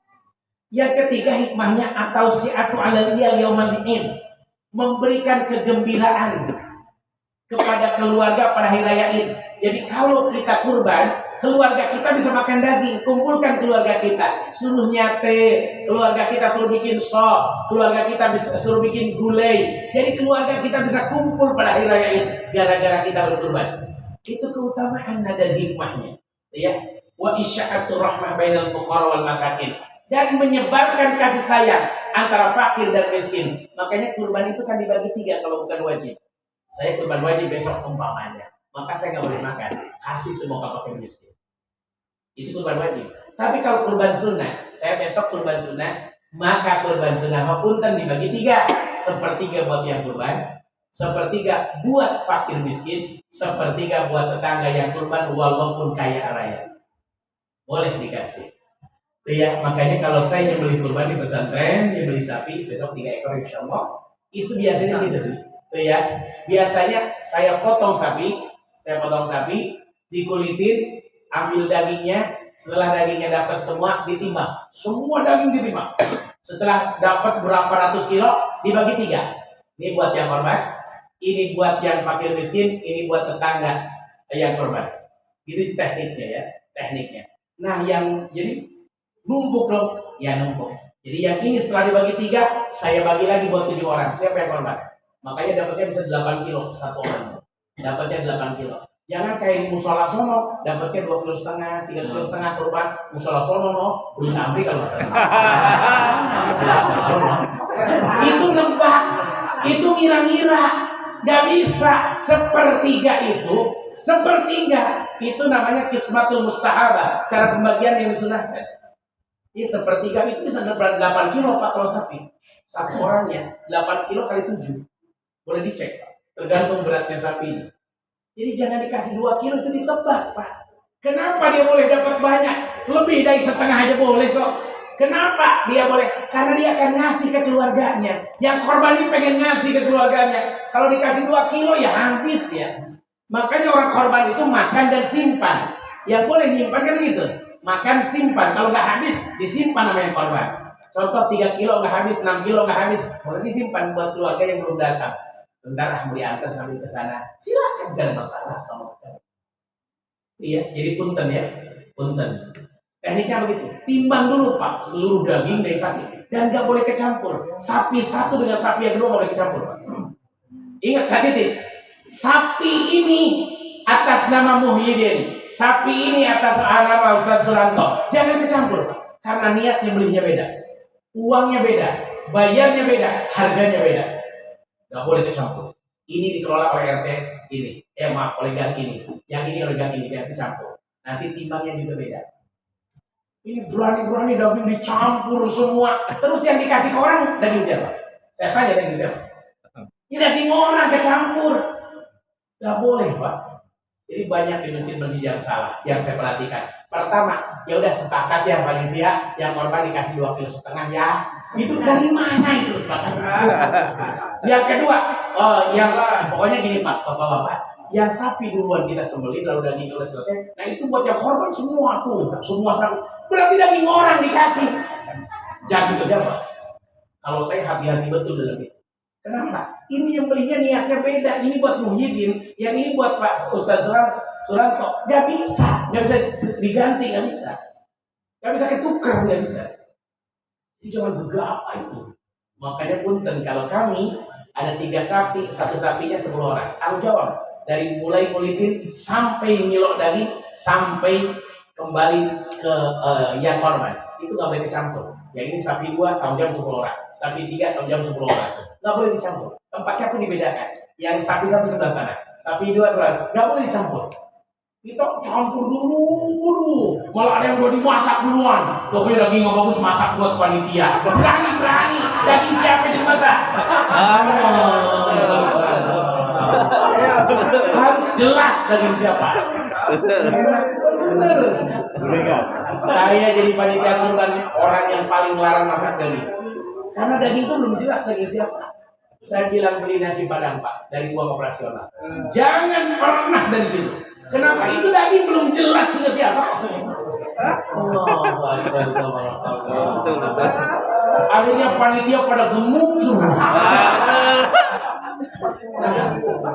A: Yang ketiga hikmahnya, atau si'atu alal iyal yaumal id, memberikan kegembiraan kepada keluarga pada hari raya Id. Jadi kalau kita kurban, keluarga kita bisa makan daging, kumpulkan keluarga kita, suruh nyate, keluarga kita suruh bikin sop, keluarga kita bisa suruh bikin gulai. Jadi keluarga kita bisa kumpul pada hari raya Id gara-gara kita berkurban. Itu keutamaan dan hikmahnya, ya. Wa isya'atur rahmah bainal fuqara wal masakin, dan menyebarkan kasih sayang antara fakir dan miskin. Makanya kurban itu kan dibagi 3 kalau bukan wajib. Saya kurban wajib besok umpamanya, maka saya nggak boleh makan, kasih semua ke fakir miskin. Itu kurban wajib. Tapi kalau kurban sunnah, saya besok kurban sunnah, maka kurban sunnah punten dibagi 3, 1/3 buat yang kurban, sepertiga buat fakir miskin, sepertiga buat tetangga yang kurban walaupun kaya raya. Boleh dikasih. Tuh ya, makanya kalau saya nyembelih kurban di pesantren, nyembelih sapi besok 3 ekor insya Allah, itu biasanya gitu. Tuh ya, biasanya saya potong sapi, dikulitin, ambil dagingnya, setelah dagingnya dapat semua ditimbang, semua daging ditimbang. Setelah dapat berapa ratus kilo, dibagi 3. Ini buat yang korban, ini buat yang fakir miskin, ini buat tetangga yang korban. Itu tekniknya ya, tekniknya. Nah yang jadi numpuk dong, ya numpuk. Jadi yang ini setelah dibagi 3, saya bagi lagi buat 7 orang. Siapa yang korban? Makanya dapatnya bisa 8 kilo satu orang. Dapatnya 8 kilo. Jangan kayak di musola sono, dapatnya 2,5 kilo, 3,5 kilo kurban. Musola sono no, belum amri kalau masalah. Itu nebak, itu ngira-ngira, nggak bisa. Sepertiga itu namanya kismatul mustahabah, cara pembagian yang disunahkan. Ini sepertiga itu bisa 8 kilo Pak kalau sapi. Satu orangnya 8 kilo kali 7. Boleh dicek Pak, tergantung beratnya sapi ini. Jadi jangan dikasih 2 kilo, itu ditebak Pak. Kenapa dia boleh dapat banyak? Lebih dari setengah aja boleh kok. Kenapa dia boleh? Karena dia akan ngasih ke keluarganya. Yang korban ini pengen ngasih ke keluarganya. Kalau dikasih 2 kilo ya habis dia. Makanya orang korban itu makan dan simpan. Yang boleh nyimpan kan gitu. Makan simpan. Kalau nggak habis disimpan namanya korban. Contoh 3 kilo nggak habis, 6 kilo nggak habis, boleh disimpan buat keluarga yang belum datang. Bentar mau diantar sambil ke sana. Silakan, gak ada masalah sama sekali. Iya, jadi punten ya, punten. Tekniknya begitu. Timbang dulu Pak seluruh daging dari sapi dan nggak boleh kecampur. Sapi satu dengan sapi yang kedua nggak boleh kecampur Pak. Ingat saya titip. Sapi ini atas nama Muhyiddin, sapi ini atas nama Ustaz Suranto. Jangan kecampur Pak. Karena niatnya belinya beda, uangnya beda, bayarnya beda, harganya beda. Gak boleh kecampur. Ini dikelola oleh RT ini, oleh gang ini, yang ini oleh gang ini, jangan kecampur. Nanti timbangnya juga beda. Ini berani-berani daging dicampur semua. Terus yang dikasih ke orang daging siapa? Saya tanya daging siapa? Ini daging orang kecampur. Gak boleh Pak. Jadi banyak di masjid-masjid yang salah, yang saya perhatikan. Pertama, ya udah sepakat ya panitia, yang korban dikasih 2,5 kilo ya. Itu dari mana itu sepakat? Yang kedua, yang pokoknya gini Pak, bapak-bapak, yang sapi duluan kita sembelih lalu daging udah selesai. Nah itu buat yang korban semua tuh, semua sapi. Berarti daging orang dikasih. Jangan kerja Pak. Kalau saya hati-hati betul dalam itu. Kenapa? Ini yang belinya niatnya beda. Ini buat Muhyiddin, yang ini buat Pak Ustaz Suranto. Gak bisa diganti, gak bisa. Gak bisa ketukar, gak bisa. Jadi jangan gegap itu. Makanya punten kalau kami ada 3 sapi, satu sapinya 10 orang. Tanggung jawab dari mulai ngulitin sampai ngilok daging sampai kembali ke yang korban. Itu nggak boleh dicampur. Yang ini sapi 2 tanggung jawab 10 orang, sapi 3 tanggung jawab 10 orang. Nggak boleh dicampur. Tempatnya pun dibedakan. Yang sapi 1 sebelah sana, sapi 2 sebelah. Nggak boleh dicampur. Kita campur dulu. Malah ada yang udah dimasak duluan. Pokoknya daging yang bagus masak buat panitia. Berani. Daging siapa yang dimasak? Harus jelas daging siapa. Bener. Saya jadi panitia kurban orang yang paling larang masak daging. Karena daging itu belum jelas daging siapa. Saya bilang beli nasi padang Pak dari uang operasional. Jangan pernah dari situ. Kenapa? Itu daging belum jelas juga siapa. Akhirnya panitia pada gemuk semua.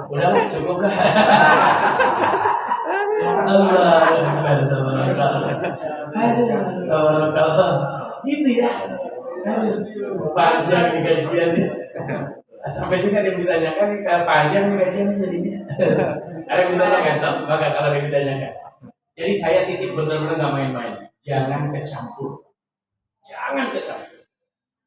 A: Udahlah, cukup lah. Allah. Gitu ya. Panjang nih gajiannya. Sampai sini ada yang ditanyakan nih, panjang nih gajian jadinya. Ada yang ditanyakan, maka kalau ada yang ditanyakan. Jadi saya titip benar-benar nggak main-main. Jangan kecampur.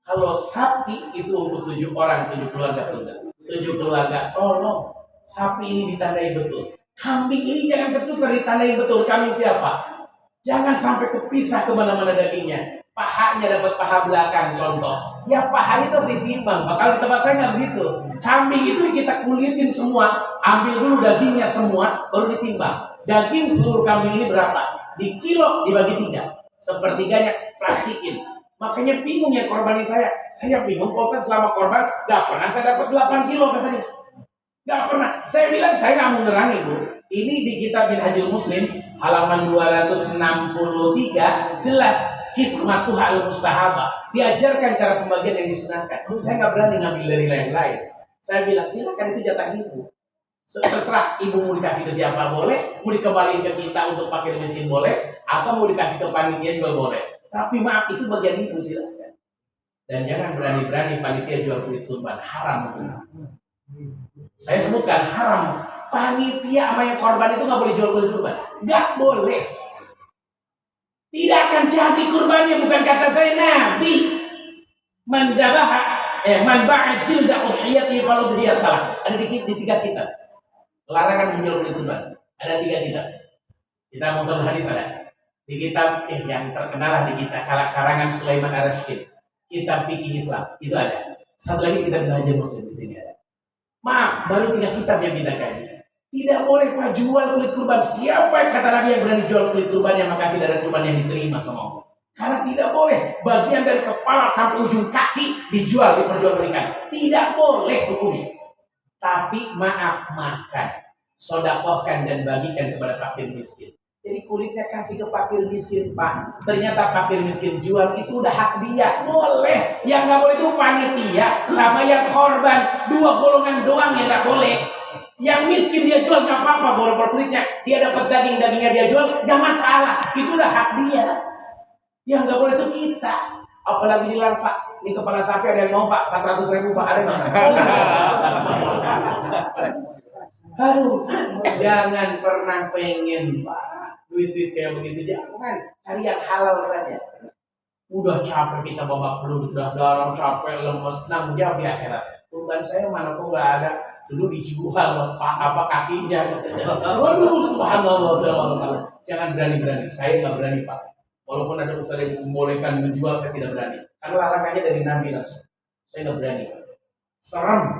A: Kalau sapi itu untuk 7 orang, 7 keluarga tunda. 7 keluarga, tolong sapi ini ditandai betul. Kambing ini jangan ketukar ditandai betul. Kambing siapa? Jangan sampai kepisah kemana-mana dagingnya. pahanya dapat paha belakang contoh. Ya pahanya itu harus ditimbang. Bakal di tempat saya nggak begitu. Kambing itu kita kulitin semua, ambil dulu dagingnya semua, baru ditimbang. Daging seluruh kambing ini berapa? Di kilo dibagi 3, sepertiganya plastikin. Makanya bingung ya korbani saya. Saya bingung Pak Ustaz, selama korban gak pernah saya dapat 8 kilo katanya. Gak pernah. Saya bilang saya gak mau ngerangi Bu. Ini di kitab Minhajul Muslim halaman 263 jelas Kismatuha al-Mustahabah. Diajarkan cara pembagian yang disunahkan. Saya gak berani ngambil dari lain-lain. Saya bilang silakan, itu jatah ibu. Terserah ibu mau dikasih ke siapa boleh, mau dikembaliin ke kita untuk fakir miskin boleh, atau mau dikasih ke panitia juga boleh. Tapi maaf, itu bagian ibu, silakan. Dan jangan berani-berani panitia jual kulit kurban, haram. Saya sebutkan haram. Panitia sama yang korban itu nggak boleh jual kulit kurban, nggak boleh. Tidak akan jadi kurbannya, bukan kata saya, Nabi. Man ba'a jilda udhiyati faludhiyatalah. Ada di 3 kitab. Larangan menjual kulit kurban. Ada 3 kitab. Kita mau hadis ada. Di kitab yang terkenal di kitab karangan Sulaiman Ar-Rasyid, kitab fikih Islam itu ada. Satu lagi kitab Minhajul Muslim di sini ada. Maaf, baru 3 kitab yang kita kaji. Tidak boleh Pak jual kulit kurban. Siapa yang kata Nabi yang berani jual kulit kurbannya, maka tidak ada kurban yang diterima sama Allah. Karena tidak boleh bagian dari kepala sampai ujung kaki dijual, diperjualbelikan. Tidak boleh hukumnya. Tapi maaf, makan, sodakohkan dan bagikan kepada fakir miskin. Jadi kulitnya kasih ke fakir miskin Pak. Ternyata fakir miskin jual, itu udah hak dia. Boleh. Yang nggak boleh itu panitia sama yang korban. 2 golongan doang yang nggak boleh. Yang miskin dia jual nggak apa-apa, walaupun kulitnya dia dapat dagingnya dia jual nggak masalah. Itu udah hak dia. Yang nggak boleh itu kita. Apalagi dilarang Pak, ini kepala sapi ada yang mau Pak, 400.000 Pak, ada yang mau. Aduh, jangan pernah pengen Pak duit kayak begitu, jangan. Cari yang halal saja. Udah capek kita babak belur, udah darah capek, lemes, nanggung jawab di akhirat. Kurban saya mana kok nggak ada, dulu dijual apa kakinya. Waduh, subhanallah. Jangan berani-berani, saya nggak berani Pak. Walaupun ada ustaz yang membolehkan menjual, saya tidak berani. Karena larangannya dari Nabi langsung. Saya nggak berani. Serem.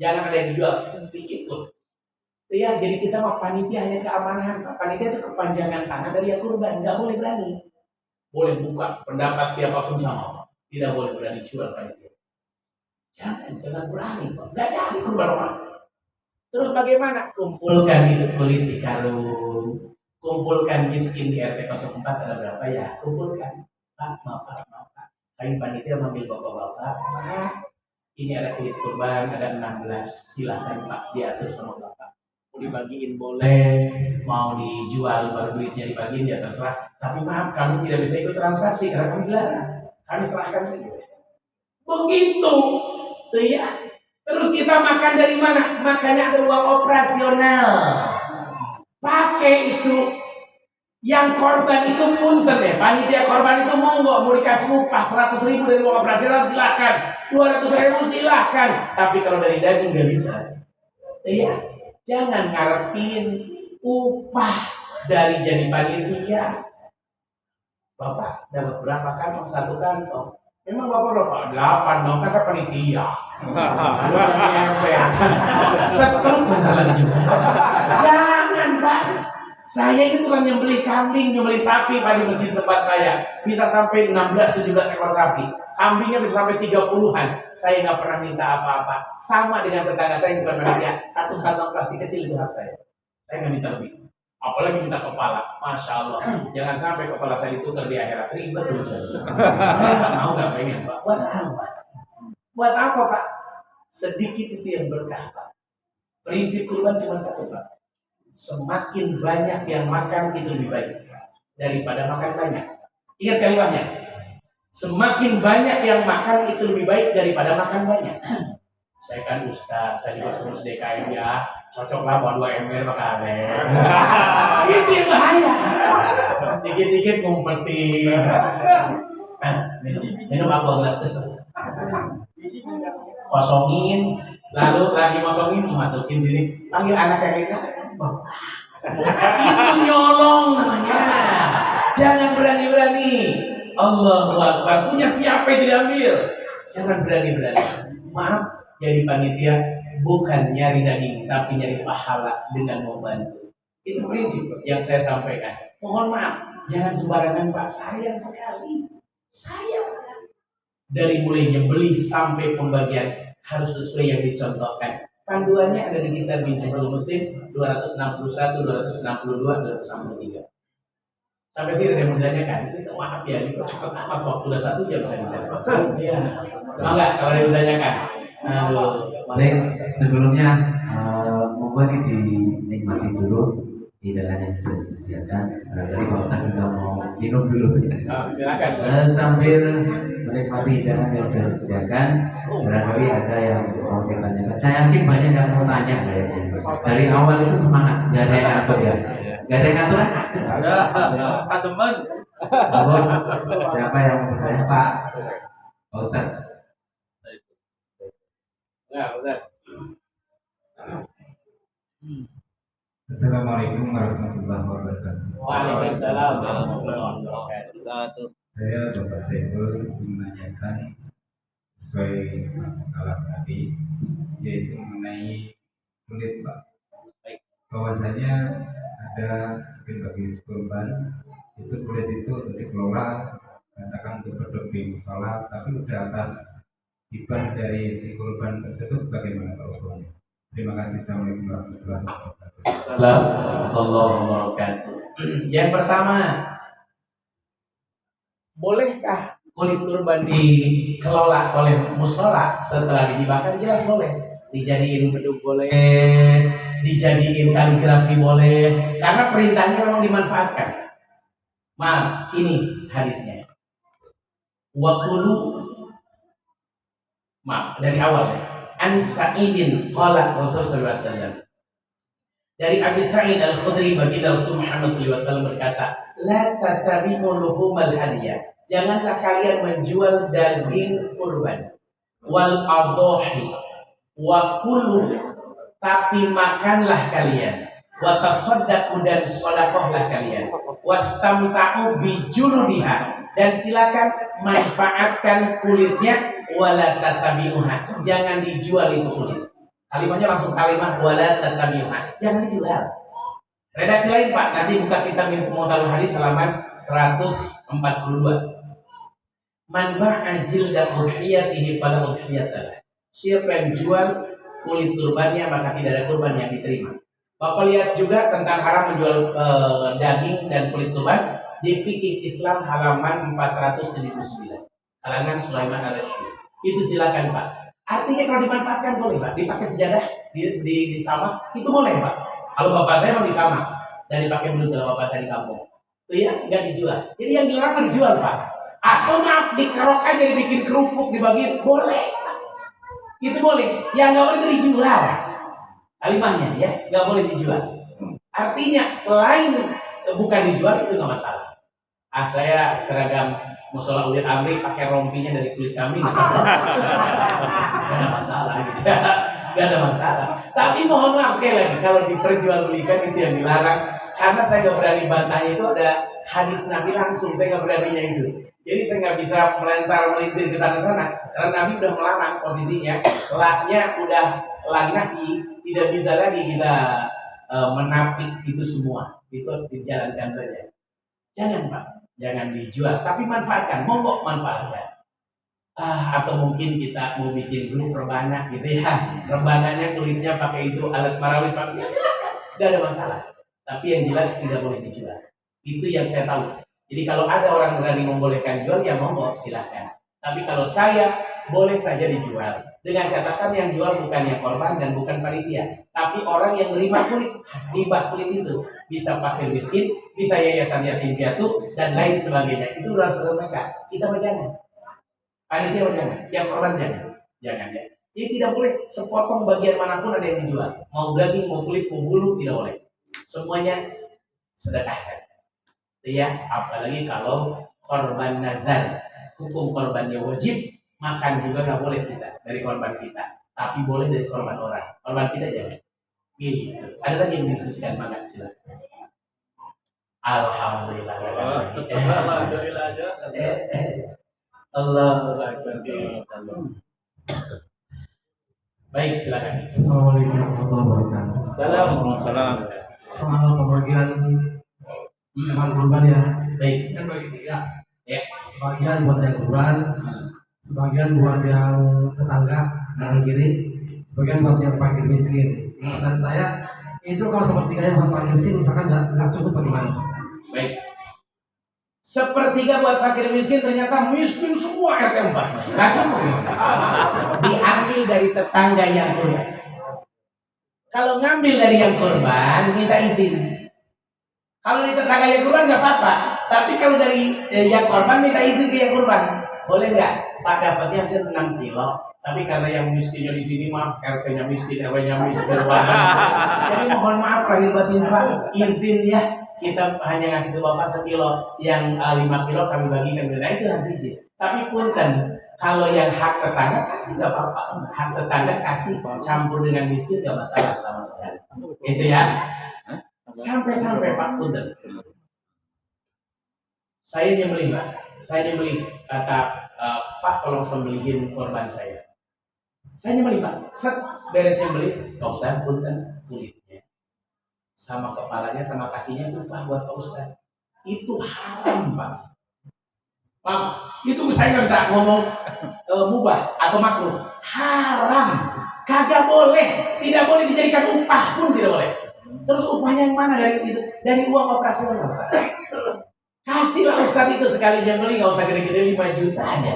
A: Jangan ada yang dijual sedikit pun. Ya, jadi kita mah panitia hanya keamanan. Panitia itu kepanjangan tangan dari yang kurban. Nggak boleh berani. Boleh buka pendapat siapapun sama. Tidak boleh berani jual panitia. Jangan berani. Nggak jadi kurban orang. Terus bagaimana? Kumpulkan itu kulit di karung. Kumpulkan miskin di RT 04 ada berapa ya? Kumpulkan. Pak. Kami panitia manggil bapak-bapak. Pak, ini ada kulit kurban, ada 16. Silahkan Pak, diatur sama bapak. Mau dibagiin boleh, mau dijual baru duitnya dibagiin ya terserah. Tapi maaf, kami tidak bisa ikut transaksi karena kami dilarang. Kami serahkan saja. Begitu. Tuh ya. Terus kita makan dari mana? Makannya ada uang operasional. Pakai itu. Yang korban itu punten ya, panitia korban itu monggo, mau dikasih upah 100.000 dari uang operasional silahkan, 200.000 silahkan. Tapi kalau dari daging nggak bisa. Iya, jangan ngarepin upah dari jadi panitia. Bapak dapat berapa kantong? 1 kantong. Memang bapak berapa? 8 dong, kan saya panitia. Setruk bentar lagi juga. Jangan Pak. Saya itu tukang nyembelih kambing, nyembelih sapi Pak di masjid tempat saya. Bisa sampai 16-17 ekor sapi. Kambingnya bisa sampai 30-an. Saya nggak pernah minta apa-apa. Sama dengan tetangga saya yang bukan panitia. 1 kantong plastik kecil itu hak saya. Saya nggak minta lebih. Apalagi minta kepala. Masya Allah. Jangan sampai kepala saya ditukar di akhirat. Ribet dulu saya. Saya nggak mau, nggak pengen Pak. Buat apa? Buat apa Pak? Sedikit itu yang berkah Pak. Prinsip kurban cuma 1 Pak. Semakin banyak yang makan itu lebih baik daripada makan banyak. Ingat kalimatnya. Semakin banyak yang makan itu lebih baik daripada makan banyak. Saya kan ustaz, saya juga terus DKM ya. Cocoklah buat 2 ember makan. Itu yang bahaya. Dikit-dikit ngumpetin. Minum aku gelas tersebut. Kosongin, lalu lagi motongin, masukin sini. Panggil anak yang ini. Itu nyolong namanya. Jangan berani-berani. Allahu Akbar. Punya siapa yang diambil? Jangan berani-berani. Maaf, jadi panitia bukan nyari daging, tapi nyari pahala dengan membantu. Itu prinsip yang saya sampaikan. Mohon maaf, jangan sembarangan Pak. Sayang sekali. Sayang. Dari mulai nyembeli sampai pembagian harus sesuai yang dicontohkan. Panduannya ada di kitab Minhajul Muslim 261, 262, 263. Sampai sini ada yang bertanyakan, itu maaf ya, ini kok cepat amat waktu udah 1 jam saya bicara. Iya, mau nggak kalau ada yang bertanyakan? Aduh,
C: Baik, sebelumnya monggo ini dinikmati dulu hidangan yang sudah disediakan. Dari Pak Ustadz juga mau minum dulu.
A: Silakan.
C: Sambil menikmati hidangan yang sudah disediakan, barangkali ada yang mau ditanyakan. Saya yakin banyak yang mau tanya kayaknya. Dari awal itu semangat, nggak ada yang ngatur ya. Nggak ada yang ngatur kan?
B: Ada teman.
C: Mohon, siapa yang mau bertanya Pak Ustadz?
A: Nah, Ustaz.
D: Assalamualaikum warahmatullahi wabarakatuh.
A: Waalaikumsalam warahmatullahi wabarakatuh.
D: Saya Bapak Saiful menanyakan sesuai masalah tadi, yaitu mengenai kulit Pak. Bahwasanya ada bagi kurban itu kulit itu untuk dikelola, katakan untuk produk di musola, tapi udah atas hibah dari si kurban tersebut bagaimana Pak hukumnya? Terima kasih. Assalamualaikum warahmatullahi wabarakatuh.
A: Warahmatullahi wabarakatuh. Yang pertama, bolehkah kulit kurban dikelola oleh musola setelah dihibahkan? Jelas boleh. Dijadiin beduk boleh, dijadiin kaligrafi boleh, karena perintahnya memang dimanfaatkan. Maaf, ini hadisnya. Wakulu, maaf dari awal ya. An Sa'idin qala Rasul sallallahu alaihi wasallam. Dari Abi Sa'id Al-Khudri baginda Rasul Muhammad sallallahu alaihi wasallam berkata, "La tattabi'u luhumal hadiyah." Janganlah kalian menjual daging kurban. Wal adhahi wa kulu, tapi makanlah kalian. Wa tasaddaqu, dan sedekahlah kalian. Wastamta'u bi juludiha, dan silakan manfaatkan kulitnya. Wala tatabi'uha, jangan dijual itu kulit. Kalimatnya langsung kalimat wala tatabi'uha, jangan dijual. Redaksi lain Pak, nanti buka kitab Mu'talul Hadis halaman 142. Man ba'a jilda udhiyatihi fala udhiyatalah. Siapa yang jual kulit kurbannya maka tidak ada kurban yang diterima. Bapak lihat juga tentang haram menjual daging dan kulit kurban di Fikih Islam halaman 479. Kalangan Sulaiman Ar-Rasyid. Itu silakan Pak. Artinya kalau dimanfaatkan boleh Pak. Dipakai sejadah di sawah itu boleh Pak. Kalau bapak saya mau di sawah dan dipakai belut kalau bapak saya di kampung, itu ya nggak dijual. Jadi yang dilarang dijual Pak. Atau maaf dikerok aja, dibikin kerupuk, dibagi boleh. Itu boleh. Yang nggak boleh itu dijual. Kalimahnya ya nggak boleh dijual. Artinya selain bukan dijual itu nggak masalah. Saya seragam musola Ulil Amri pakai rompinya dari kulit kambing, nggak ada masalah gitu ya, nggak ada masalah. Tapi mohon maaf sekali lagi kalau diperjualbelikan itu yang dilarang, karena saya nggak berani bantahnya. Itu ada hadis Nabi langsung, saya nggak beraninya itu. Jadi saya nggak bisa melintir ke sana-sana karena Nabi udah melarang posisinya, laknya udah lanahi, tidak bisa lagi kita menapik itu semua. Itu harus dijalankan saja. Jangan Pak, jangan dijual, tapi manfaatkan, monggo manfaatkan. Atau mungkin kita mau bikin grup rebana gitu ya, rebananya kulitnya pakai itu alat marawis pakai, ya silakan, nggak ada masalah. Tapi yang jelas tidak boleh dijual. Itu yang saya tahu. Jadi kalau ada orang berani membolehkan jual, ya monggo silahkan. Tapi kalau saya boleh saja dijual, dengan catatan yang jual bukan yang korban dan bukan panitia, tapi orang yang menerima kulit, hibah kulit itu. Bisa fakir miskin, bisa yayasan yatim piatu, dan lain sebagainya. Itu urusan mereka. Kita mah jangan. Panitia mah jangan. Yang korban jangan. Jangan ya. Jadi tidak boleh sepotong bagian manapun ada yang dijual. Mau daging, mau kulit, mau bulu, tidak boleh. Semuanya sedekahkan. Ya, apalagi kalau korban nazar. Hukum korbannya wajib, makan juga nggak boleh kita dari korban kita. Tapi boleh dari korban orang. Korban kita jangan. Gitu. Ada lagi yang didiskusikan, maka silakan. Alhamdulillah.
B: Alhamdulillah aja.
A: Allahu Akbar. Baik, silakan.
E: Assalamualaikum warahmatullahi wabarakatuh.
A: Salam.
B: Salam.
E: Soal pembagian hewan kurban ya,
A: Baik.
E: kan bagi tiga.
A: Ya.
E: Sebagian buat yang kurban, sebagian buat yang tetangga kanan kiri, sebagian buat yang fakir miskin. Dan saya itu kalau sepertiganya buat fakir miskin, misalkan nggak cukup bagaimana?
A: Baik. Sepertiga buat fakir miskin ternyata miskin semua RT 4. Nggak cukup. Diambil dari tetangga yang kurban. Kalau ngambil dari yang kurban, minta izin. Kalau di tetangga yang kurban nggak apa-apa. Tapi kalau dari yang kurban minta izin ke yang kurban, boleh nggak? Pak dapatnya hasil 6 kilo. Tapi karena yang miskinnya di sini maaf, RT-nya miskin, RW-nya miskin, jadi mohon maaf lahir batin Pak, izin ya. Kita hanya ngasih ke Bapak 1 kilo, yang 5 kilo kami bagikan. Nah itu harus izin. Tapi punten, kalau yang hak tetangga kasih nggak apa-apa. Hak tetangga kasih campur dengan miskin nggak masalah sama sekali. Itu ya. Sampai-sampai Pak punten. Saya nyembelih Pak. Saya nyembelih kata Pak tolong sembelihin korban saya. Saya nyembelih Pak. Set beres nyembelih, Pak Ustaz punten kulitnya. Sama kepalanya sama kakinya itu Pak buat Pak Ustaz. Itu haram Pak. Pak, itu saya nggak bisa ngomong mubah atau makruh. Haram, kagak boleh, tidak boleh dijadikan upah pun tidak boleh. Terus upahnya yang mana dari itu? Dari uang operasional Pak. Kasihlah Ustaz itu sekali nyembelih nggak usah gede-gede 5 juta aja.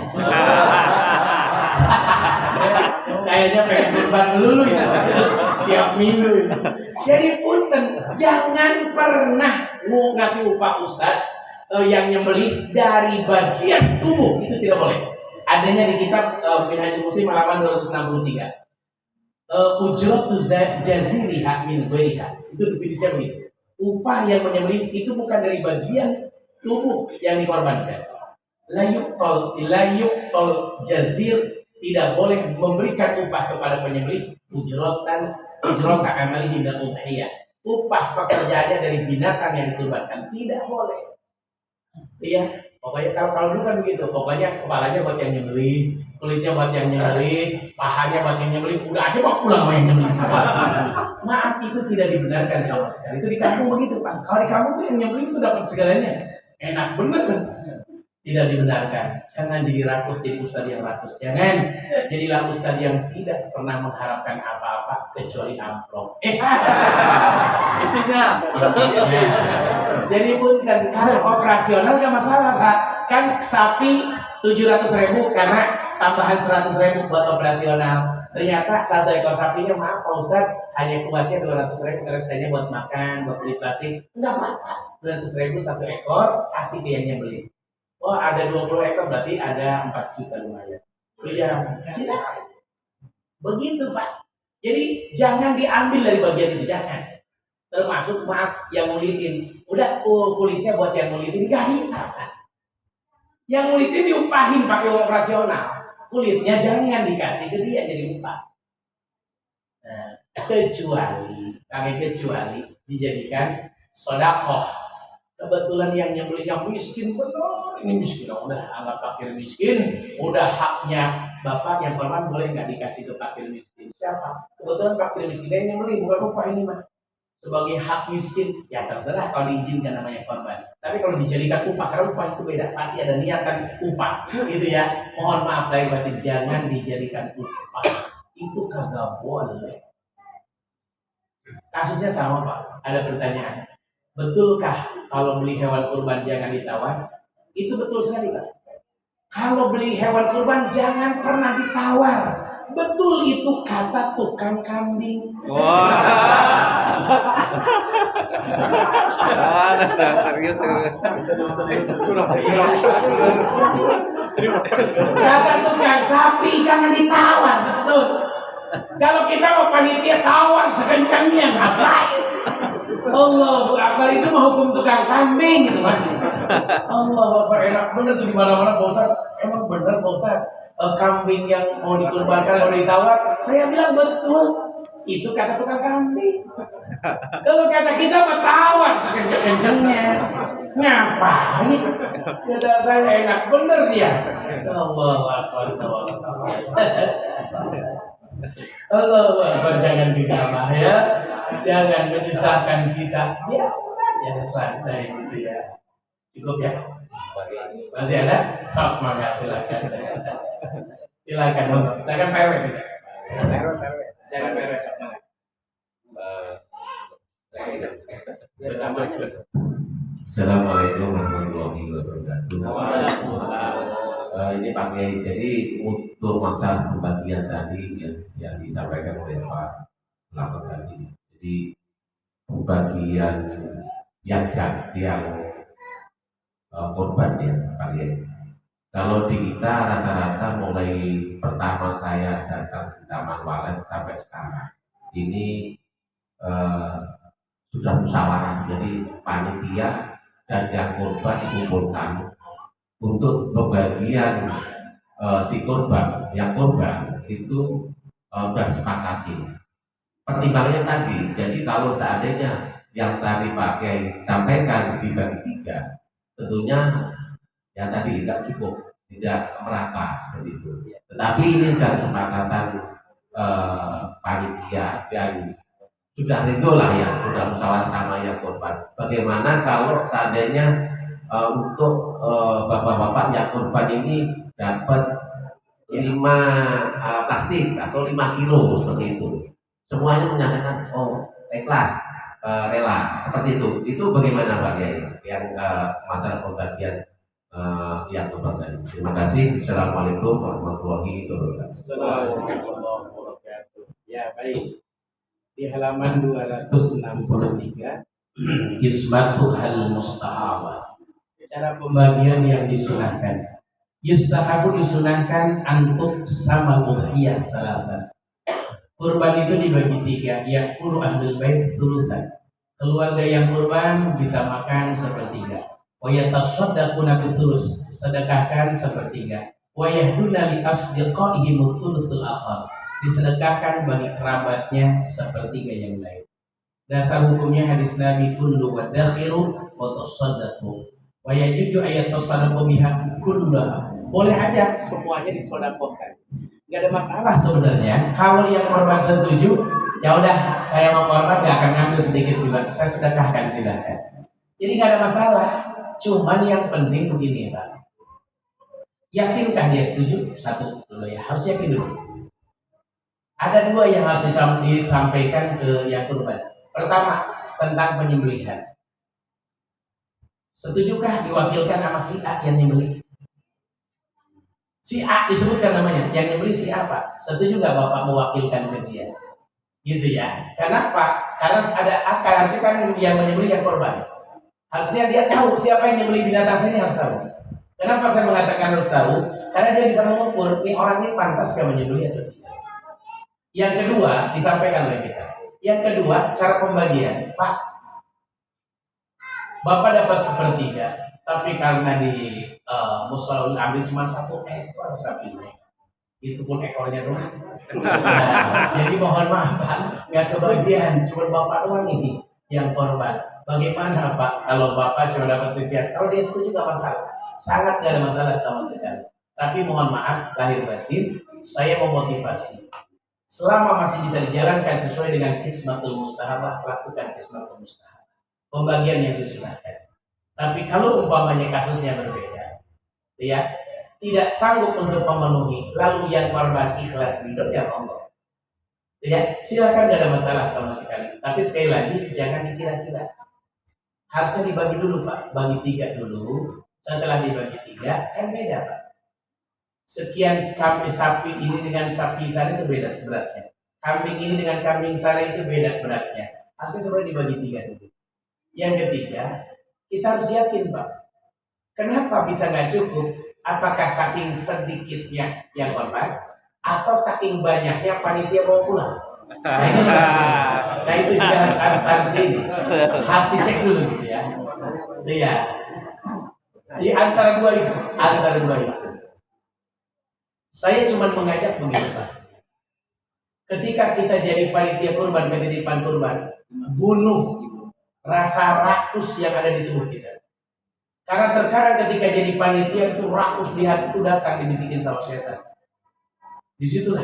A: Kayaknya pengen kurban melulu itu tiap minggu. Jadi punten, jangan pernah mau ngasih upah Ustaz yang nyembelih dari bagian tubuh, itu tidak boleh. Adanya di kitab Minhajul Muslim halaman 263. Ujratu jaziriha min ghairiha. Itu definisinya begitu. Upah yang menyembelih itu bukan dari bagian tubuh yang dikorbankan. Layuqtal jazir, tidak boleh memberikan upah kepada penyembelih ujrata amalihi dan udhiyah. Upah pekerjaannya dari binatang yang dikorbankan tidak boleh. Iya, pokoknya kalau dulu kan begitu. Pokoknya kepalanya buat yang nyembelih, kulitnya buat yang nyembelih, pahanya buat yang nyembelih, udah aja mau pulang sama yang nyembelih. Maaf, itu tidak dibenarkan sama sekali. Itu di kampung begitu Pak. Kalau di kampung tuh yang nyembelih itu dapat segalanya. Enak bener kan? Tidak dibenarkan. Jangan jadi rakus, jadi ustadz yang rakus. Jangan jadilah ustadz yang tidak pernah mengharapkan apa-apa kecuali amplop.
B: Isinya.
A: Jadi punten, kalau operasional gak masalah Pak. Kan sapi 700.000 karena tambahan 100.000 buat operasional. Ternyata 1 ekor sapinya maaf Pak Ustadz hanya kuatnya 200.000 karena sisanya buat makan, buat beli plastik. Enggak apa-apa. 200.000 1 ekor kasih ke yang beli. Oh ada 20 ekor berarti ada 4 juta lumayan. Iya, silakan. Begitu Pak. Jadi jangan diambil dari bagian itu, jangan. Termasuk maaf yang ngulitin. Udah kulitnya buat yang ngulitin nggak bisa Pak. Yang ngulitin diupahin pakai uang operasional. Kulitnya jangan dikasih ke dia jadi upah. Nah, kecuali dijadikan sodakoh. Kebetulan yang nyembelihnya miskin benar, ini miskin, udah anggap fakir miskin, udah haknya bapak yang korban boleh nggak dikasih ke fakir miskin? Siapa? Kebetulan fakir miskin yang nyembelih bukan upah ini mah. Sebagai hak miskin ya terserah kalau diizinkan namanya korban. Tapi kalau dijadikan upah, karena upah itu beda, pasti ada niatan upah, gitu ya. Mohon maaf lahir batin, jangan dijadikan upah. Itu kagak boleh. Kasusnya sama Pak. Ada pertanyaan. Betulkah kalau beli hewan kurban jangan ditawar? Itu betul sekali Pak. Kalau beli hewan kurban jangan pernah ditawar. Betul itu kata tukang kambing. Kata tukang sapi jangan ditawar, betul. Kalau kita mau panitia tawar sekencangnya ngapain? Allahu Akbar, itu mah hukum tukang kambing gitu Pak. Allahu Akbar, enak bener tuh di mana-mana Pak Ustaz. Emang bener Pak Ustaz, kambing yang mau dikurbankan mau ditawar? Saya bilang betul. Itu kata tukang kambing. Kalau kata kita mah tawar sekencang-kencangnya. Ngapain? Dada saya enak bener dia. Allahu Akbar. Allahu Akbar, jangan digabah ya. Jangan menyusahkan kita. Biasa saja santai gitu ya. Cukup ya? Masih ada? Sok, mangga silakan. Silakan, monggo. Silakan Pak RW sudah. Silakan Pak RW, sok, mangga.
C: Assalamualaikum warahmatullahi wabarakatuh. Ini Pak Kiai, jadi untuk masalah pembagian tadi yang disampaikan oleh Pak Selamat tadi, jadi pembagian yang korban ya Pak Kiai. Kalau di kita rata-rata mulai pertama saya datang di Taman Walet sampai sekarang ini sudah musyawarah, jadi panitia dan yang korban dikumpulkan untuk pembagian si korban, yang korban itu sudah disepakati. Pertimbangannya tadi, jadi kalau seandainya yang tadi Pak Kiai sampaikan dibagi tiga, tentunya yang tadi tidak cukup, tidak merata seperti itu. Tetapi ini sudah kesepakatan panitia dan sudah ridho lah ya, sudah musyawarah sama yang korban. Bagaimana kalau seandainya untuk bapak-bapak yang korban ini dapat 5 plastik atau 5 kilo seperti itu, semuanya menyatakan oh ikhlas, rela seperti itu. Itu bagaimana Pak Kiai yang masalah pembagian yang korban tadi? Terima kasih. Assalamualaikum warahmatullahi wabarakatuh.
A: Assalamualaikum. Ya baik. Di halaman 263 Ismatu hal mustahabah, cara pembagian yang disunahkan. Yustahabu disunahkan antuk sama udhiyah salasan. Kurban itu dibagi tiga, yakulu ahlul bait sulusan. Keluarga yang kurban bisa makan sepertiga. Wa yatasaddaquna bisulus, sedekahkan sepertiga. Wa yahduna li asdiqaihim sulusul akhar, disedekahkan bagi kerabatnya sepertiga yang lain. Dasar hukumnya hadis Nabi kullu wa dakhiru wa tasaddaqu wa yajuju ayat tasaddaqu biha kulluha. Boleh aja semuanya disedekahkan. Enggak ada masalah sebenarnya. Kalau yang korban setuju, ya udah saya mau korban enggak akan ngambil sedikit juga, saya sedekahkan silakan. Jadi enggak ada masalah. Cuman yang penting begini, Pak. Yakinkah dia setuju? Satu dulu ya, harus yakin dulu. Ada dua yang harus disampaikan ke yang kurban. Pertama, tentang penyembelihan. Setujukah diwakilkan sama si A yang nyembelih? Si A disebutkan namanya, yang nyembelih si A Pak. Setuju nggak Bapak mewakilkan ke dia? Gitu ya. Kenapa? Karena ada akal, harusnya kan yang menyembelih yang korban. Harusnya dia tahu siapa yang nyembelih binatang saya, ini harus tahu. Kenapa saya mengatakan harus tahu? Karena dia bisa mengukur, nih orang ini pantas gak menyembelih atau tidak. Yang kedua, disampaikan oleh kita. Yang kedua, cara pembagian. Pak, Bapak dapat sepertiga, tapi karena di Musolul ambil cuma 1 ekor sapinya, itu pun ekornya doang. Nah, jadi mohon maaf Pak, nggak kebagian, cuma Bapak doang ini yang korban. Bagaimana Pak kalau Bapak cuma dapat sekian? Kalau dia setuju nggak masalah, sangat nggak ada masalah sama sekali. Tapi mohon maaf, lahir batin, saya memotivasi. Selama masih bisa dijalankan sesuai dengan kismatul mustahabah, lakukan kismatul mustahabah. Pembagian yang disunahkan. Tapi kalau umpamanya kasusnya berbeda, ya tidak sanggup untuk memenuhi, lalu yang korban ikhlas hidup, ya monggo. Ya silakan, tidak ada masalah sama sekali. Tapi sekali lagi jangan dikira-kira. Harusnya dibagi dulu Pak, bagi 3 dulu. Setelah dibagi 3 kan beda Pak. Sekian sapi ini dengan sapi sana itu beda beratnya. Kambing ini dengan kambing sana itu beda beratnya. Asli sebenarnya dibagi 3 dulu. Yang ketiga, kita harus yakin Pak. Kenapa bisa nggak cukup? Apakah saking sedikitnya yang korban atau saking banyaknya panitia bawa pulang? Nah itu juga, harus harus dicek dulu gitu ya. Itu ya. Di antara dua itu. Saya cuma mengajak begini Pak. Ketika kita jadi panitia kurban, ketitipan kurban, bunuh rasa rakus yang ada di tubuh kita. Karena terkadang ketika jadi panitia itu rakus di hati itu datang dibisikin sama setan. Disitulah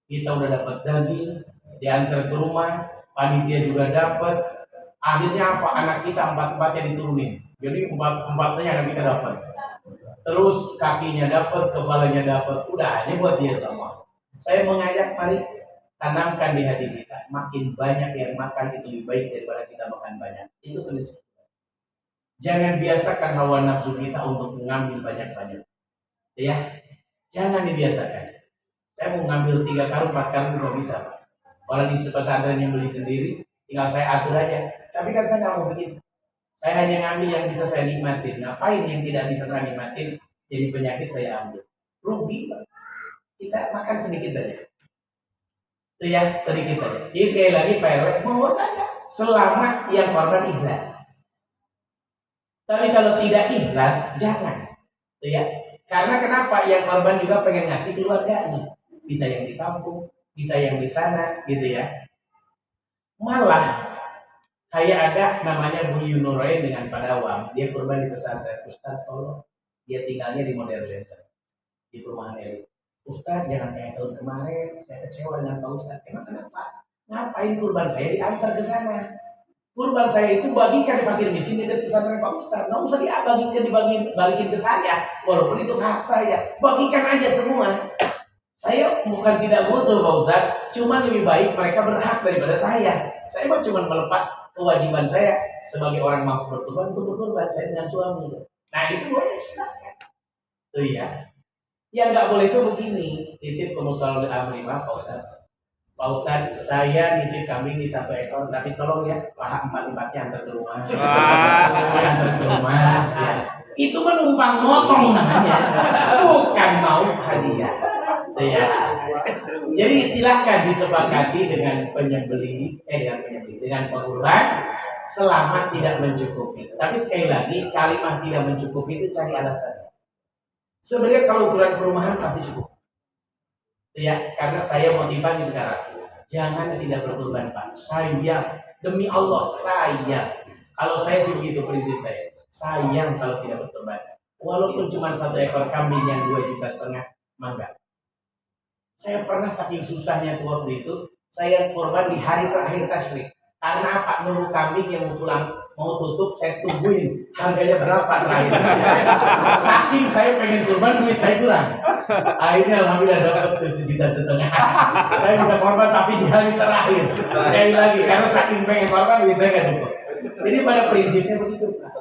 A: kita udah dapat daging, diantar ke rumah, panitia juga dapat. Akhirnya apa? Anak kita empat-empatnya diturunin. Jadi empat-empatnya anak kita dapat. Terus kakinya dapat, kepalanya dapat. Udah aja buat dia semua. Saya mengajak, mari tanamkan di hati kita. Makin banyak yang makan itu lebih baik daripada kita makan banyak. Itu prinsip. Jangan biasakan hawa nafsu kita untuk mengambil banyak-banyak. Ya, jangan dibiasakan. Saya mau ngambil 3 karung, 4 karung juga bisa, Pak. Orang di pesantren yang beli sendiri, tinggal saya atur aja. Tapi kan saya nggak mau begitu. Saya hanya ngambil yang bisa saya nikmatin. Ngapain yang tidak bisa saya nikmatin jadi penyakit saya ambil? Rugi, Pak. Kita makan sedikit saja. Itu ya, sedikit saja. Jadi sekali lagi Pak RW, monggo saja. Selama yang korban ikhlas. Tapi kalau tidak ikhlas, jangan. Itu ya. Karena kenapa? Yang korban juga pengen ngasih keluarganya. Bisa yang di kampung, bisa yang di sana, gitu ya. Malah kayak ada namanya Bu Yunuroy dengan Pak Dawam, dia korban di pesantren. Ustaz, tolong, dia tinggalnya di Modern di perumahan elit. Ustaz, jangan kayak tahun kemarin, saya kecewa dengan Pak Ustaz. Emang kenapa? Ngapain kurban saya diantar ke sana? Kurban saya itu bagikan di fakir miskin dekat pesantren Pak Ustaz. Nggak usah balikin ke saya, walaupun itu hak saya. Bagikan aja semua. Saya bukan tidak butuh Pak Ustaz, cuma lebih baik mereka berhak daripada saya. Saya mah cuma melepas kewajiban saya sebagai orang mampu berkorban untuk berkorban saya dengan suami. Nah itu boleh silakan. Tuh ya. Yang nggak boleh itu begini, titip ke musalul amri, Pak Ustaz. Pak Ustaz, saya nitip kambing di 1 ekor, tapi tolong ya, paha 4-4-nya antar ke rumah. Antar ke rumah. Ya. Itu menumpang motong namanya, bukan mau hadiah. Ya. Jadi silakan disepakati dengan dengan pengurban selama tidak mencukupi. Tapi sekali lagi, kalimat tidak mencukupi itu cari alasan. Sebenarnya kalau ukuran perumahan pasti cukup. Ya, karena saya motivasi sekarang. Jangan tidak berkorban, Pak. Sayang, demi Allah, sayang. Kalau saya sih begitu prinsip saya. Sayang kalau tidak berkorban. Walaupun cuma 1 ekor kambing yang 2,5 juta, mangga. Saya pernah saking susahnya tuh waktu itu, saya korban di hari terakhir tasyrik. Karena apa? Nunggu kambing yang mau pulang, mau tutup, saya tungguin harganya berapa terakhir. Saking saya pengen korban, duit saya kurang. Akhirnya alhamdulillah dapat tuh 1,5 juta. Saya bisa korban tapi di hari terakhir. Sekali lagi, karena saking pengen korban, duit saya nggak cukup. Jadi pada prinsipnya begitu, Pak.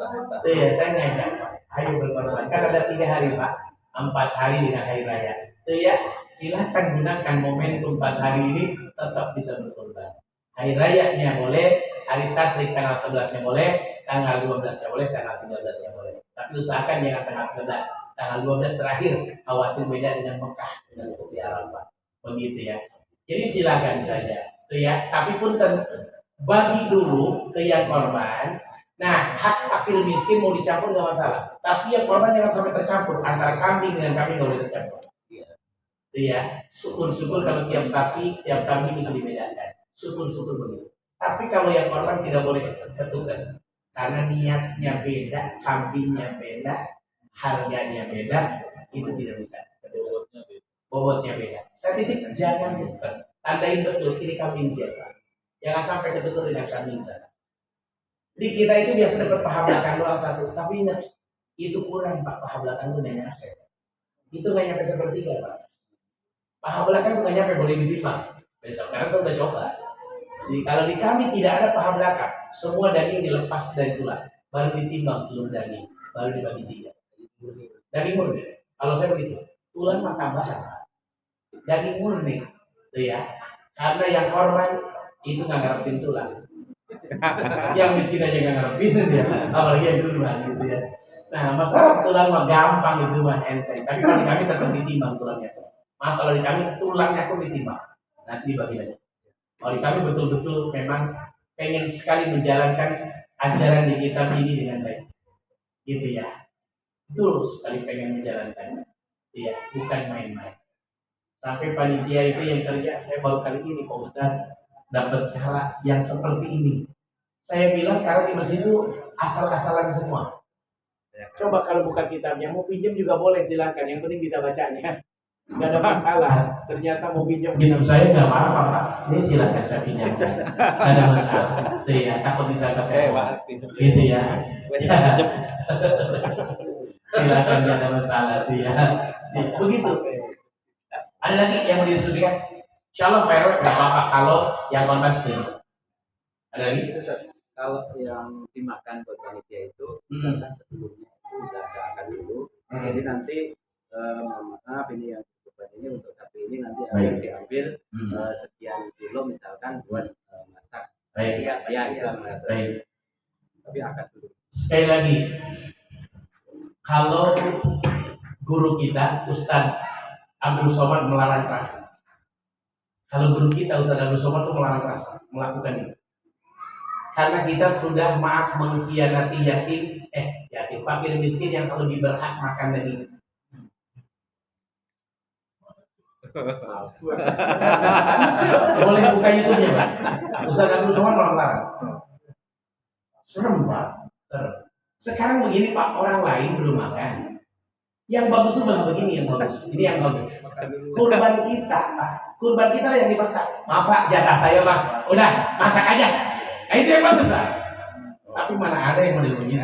A: Tuh ya, saya ngajak, Pak. Ayo berkorban. Kan ada 3 hari, Pak. 4 hari dengan hari raya. Tuh ya, silahkan gunakan momentum 4 hari ini tetap bisa berkorban. Hari rayanya boleh, hari tasyrik tanggal 11-nya boleh, tanggal 12-nya boleh, tanggal 13-nya boleh. Tapi usahakan jangan tanggal 13, tanggal 12 terakhir, khawatir beda dengan Mekah, dengan wukuf di Arafah. Begitu ya. Jadi silakan saja. Tuh ya, tapi punten bagi dulu ke yang korban. Nah, hak fakir miskin mau dicampur nggak masalah. Tapi yang korban jangan sampai tercampur antara kambing dengan kambing nggak boleh tercampur. Ya, syukur-syukur kalau tiap sapi, tiap kambing itu dibedakan. Syukur-syukur begitu. Tapi kalau yang korban tidak boleh ketukar, karena niatnya beda, kambingnya beda, harganya beda, itu tidak bisa. Bobotnya beda. Saya titip jangan ketukar. Tandain betul ini kambing siapa. Jangan sampai ketukar dengan kambing sana. Di kita itu biasa dapat paha belakang doang 1, tapi ingat itu kurang Pak, paha belakang itu nggak nyampe. Itu nggak nyampe 1/3 Pak. Paha belakang itu nggak nyampe, boleh ditimbang. Besok karena saya udah coba. Jadi kalau di kami tidak ada paha belakang, semua daging dilepas dari tulang, baru ditimbang seluruh daging, baru dibagi 3. Daging murni. Kalau saya begitu, tulang mah tambahan. Daging murni, tuh ya. Karena yang korban itu nggak ngarepin tulang. Yang miskin aja nggak ngarepin ya, apalagi yang kurban gitu ya. Nah masalah tulang mah gampang itu mah enteng. Tapi kalau di kami tetap ditimbang tulangnya. Maaf kalau di kami tulangnya pun ditimbang, nanti dibagi lagi. Kalau di kami betul-betul memang pengen sekali menjalankan ajaran di kitab ini dengan baik, gitu ya. Betul sekali pengen menjalankannya, ya bukan main-main. Sampai panitia itu yang kerja, saya baru kali ini Pak Ustadz dapat cara yang seperti ini. Saya bilang karena di masjid itu asal-asalan semua. Coba kalau buka kitabnya, mau pinjam juga boleh, silakan. Yang penting bisa bacanya. Nggak ada masalah. Ternyata mau pinjam kitab saya nggak apa-apa Pak. Ini silakan saya pinjamkan. Nggak ada masalah. Itu ya, takut disangka saya. Gitu ya. Silakan, nggak ada masalah. Itu ya. Begitu. Ada lagi yang mau didiskusikan? Insya Allah Pak RW nggak apa-apa kalau yang korban setuju. Ada lagi?
C: Kalau yang dimakan buat panitia itu misalkan sebelumnya itu udah ada akan dulu, jadi nanti maaf ini yang korban ini untuk sapi ini nanti akan diambil sekian kilo misalkan buat masak.
A: Baik.
C: Ya.
A: Baik.
C: Tapi akan dulu.
A: Sekali lagi, kalau guru kita Ustadz Abdul Somad melarang keras. Kalau guru kita Ustadz Abdul Somad itu melarang keras melakukan itu. Karena kita sudah maaf mengkhianati yatim fakir miskin yang lebih berhak makan daging. Boleh buka YouTube-nya Pak. Ustadz Abdul Somad melarang. Serem Pak. Serem. Sekarang begini Pak, orang lain belum makan. Yang bagus itu malah begini yang bagus. Ini yang bagus. Kurban kita Pak. Kurban kita yang dimasak. Maaf Pak, jatah saya Pak. Udah, masak aja. Nah, itu yang bagus lah. Tapi mana ada yang model begini?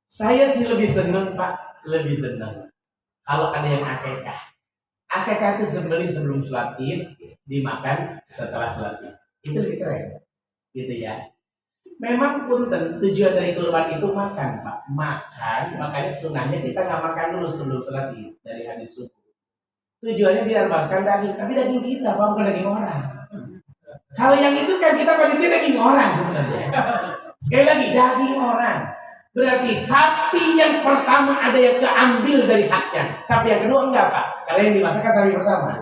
A: Saya sih lebih senang Pak, lebih senang kalau ada yang akekah. Akekah itu sembelih sebelum sholat Id, dimakan setelah sholat Id. Itu lebih keren, gitu ya. Memang punten tujuan dari kurban itu makan Pak, makan. Makanya sunnahnya kita nggak makan dulu sebelum sholat Id dari hadis subuh. Tujuannya biar makan daging, tapi daging kita Pak, bukan daging orang. Kalau yang itu kan kita panitia daging orang sebenarnya. Sekali lagi daging orang. Berarti sapi yang pertama ada yang keambil dari haknya. Sapi yang kedua enggak Pak, karena yang dimasakkan sapi pertama.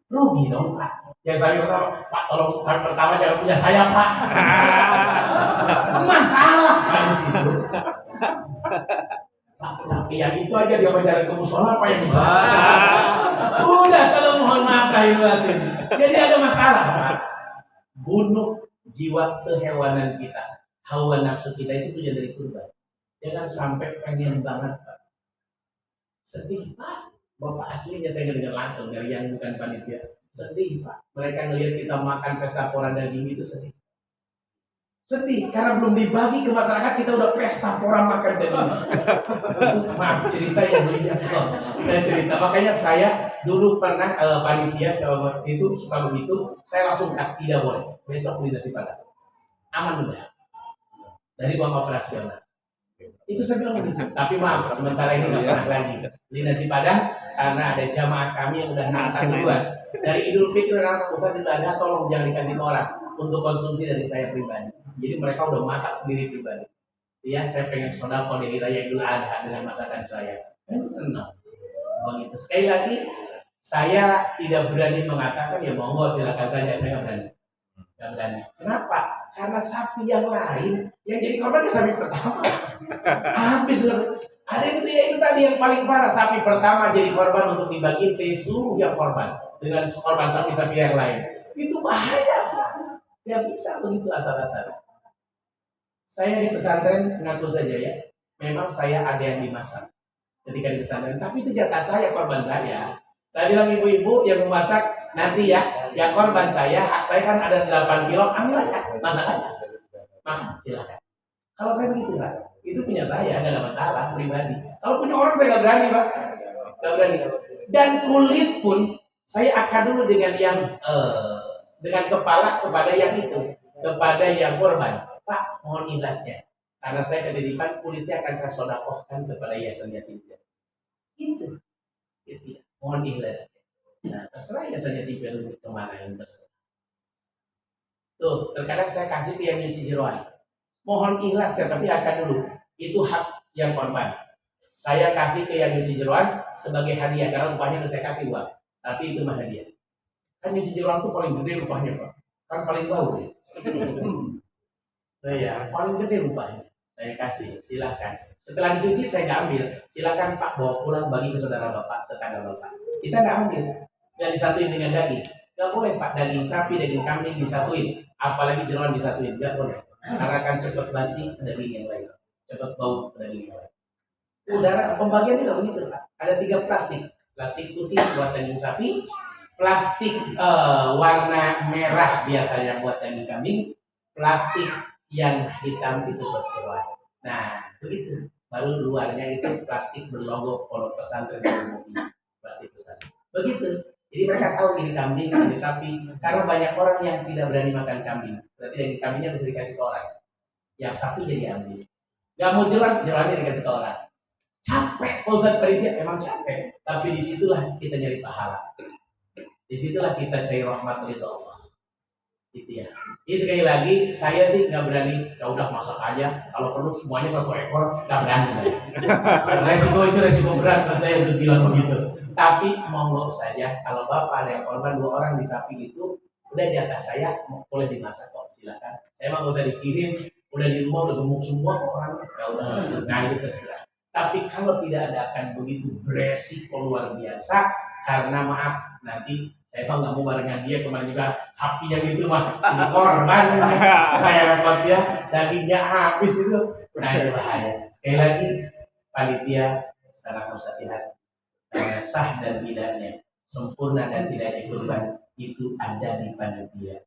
A: Rugi dong Pak. Yang sapi pertama, Pak tolong sapi pertama jangan punya saya Pak. Masalah Pak di situ. Sapi yang itu aja dia bicara ke musola apa yang bicara? Udah kalau mohon maaf lahir batin. Jadi ada masalah Pak. Bunuh jiwa kehewanan kita, hawa nafsu kita itu tujuan dari kurban. Jangan sampai pengen banget Pak. Sedih Pak. Bapak aslinya saya dengar langsung dari yang bukan panitia. Sedih Pak. Mereka ngelihat kita makan pesta pora daging itu sedih. Sedih karena belum dibagi ke masyarakat, kita udah pesta pora makan daging. Maaf cerita yang lihat loh. Saya cerita, makanya saya dulu pernah panitia waktu itu suka begitu, saya langsung tidak boleh. Besok beli nasi padang. Aman udah. Dari uang operasional. Itu saya bilang begitu. Tapi maaf, sementara ini nggak pernah lagi beli nasi padang karena ada jamaah kami yang udah nantang duluan. Dari Idul Fitri dan Ustaz tidak ada, tolong jangan dikasih ke orang untuk konsumsi dari saya pribadi. Jadi mereka udah masak sendiri pribadi. Ya, saya pengen sedekah di raya Idul Adha dengan masakan saya. Dan senang. Begitu. Sekali lagi, saya tidak berani mengatakan ya monggo silakan saja, saya nggak berani. Nggak berani. Kenapa? Karena sapi yang lain yang jadi korban ke sapi pertama. Habis ada yang itu tadi yang paling parah, sapi pertama jadi korban untuk dibagi ke seluruh yang korban dengan korban sapi-sapi yang lain. Itu bahaya. Ya bisa begitu asal-asalan. Saya di pesantren ngaku saja ya, memang saya ada yang dimasak ketika di pesantren, tapi itu jatah saya, korban saya. Saya bilang ibu-ibu yang memasak nanti ya, yang korban saya, hak saya kan ada 8 kilo, ambil aja, masak aja. Makan, silakan. Kalau saya begitu Pak, itu punya saya, nggak ada masalah pribadi. Kalau punya orang saya nggak berani Pak, nggak berani. Dan kulit pun saya akad dulu dengan yang dengan kepala kepada yang itu, kepada yang korban. Pak, mohon ikhlasnya, karena saya ketitipan kulitnya akan saya sodakohkan kepada yayasan yatim piatu. Itu ya. Mohon ikhlasnya. Nah, terserah yayasan yatim piatu kemana yang terserah. Tuh, terkadang saya kasih ke yang nyuci jeroan. Mohon ikhlas ya, tapi akan dulu. Itu hak yang korban. Saya kasih ke yang nyuci jeroan sebagai hadiah karena upahnya udah saya kasih uang. Tapi itu mah hadiah. Kan nyuci jeroan tuh paling gede upahnya Pak. Kan paling bau ya. Nah ya, paling gede upahnya. Saya kasih, silakan. Setelah dicuci saya nggak ambil. Silakan Pak bawa pulang bagi ke saudara Bapak, tetangga Bapak. Kita nggak ambil. Nggak disatuin dengan daging. Nggak boleh Pak, daging sapi, daging kambing disatuin. Apalagi jeroan disatuin, nggak boleh. karena akan cepat basi daging yang lain, cepat bau daging yang lain. Udara pembagian juga begitu Pak. Ada 3 plastik. Plastik putih buat daging sapi, plastik warna merah biasanya buat daging kambing, plastik yang hitam itu buat jeruan. Nah, begitu. Baru luarnya itu plastik berlogo Pondok Pesantren Al-Mu'min. Plastik besar. Begitu. Jadi mereka tahu ini kambing, ini sapi. Karena banyak orang yang tidak berani makan kambing. Berarti daging kambingnya bisa dikasih ke orang. Yang sapi jadi ambil. Gak mau jeruan, jeruannya dikasih ke orang. Capek Ustaz panitia, emang capek. Tapi disitulah kita nyari pahala. Disitulah kita cari rahmat dari Allah. Gitu ya. Jadi sekali lagi saya sih nggak berani. Ya udah masak aja. Kalau perlu semuanya 1 ekor, nggak berani saya. Resiko itu resiko berat buat saya untuk bilang begitu. Tapi monggo saja. Kalau bapak ada yang korban 2 orang di sapi itu, udah di atas saya boleh dimasak kok. Silakan. Saya mah nggak usah dikirim. Udah di rumah udah gemuk semua kok orangnya. Ya udah. Nah itu terserah. Tapi kalau tidak ada akan begitu beresiko luar biasa, karena maaf nanti saya mah nggak mau barengan dia kemarin juga sapi yang itu mah ini korban kayak repot ya, dagingnya habis itu. Nah itu bahaya. Sekali lagi panitia sangat harus hati-hati. Karena sah dan tidaknya, sempurna dan tidaknya kurban itu ada di panitia.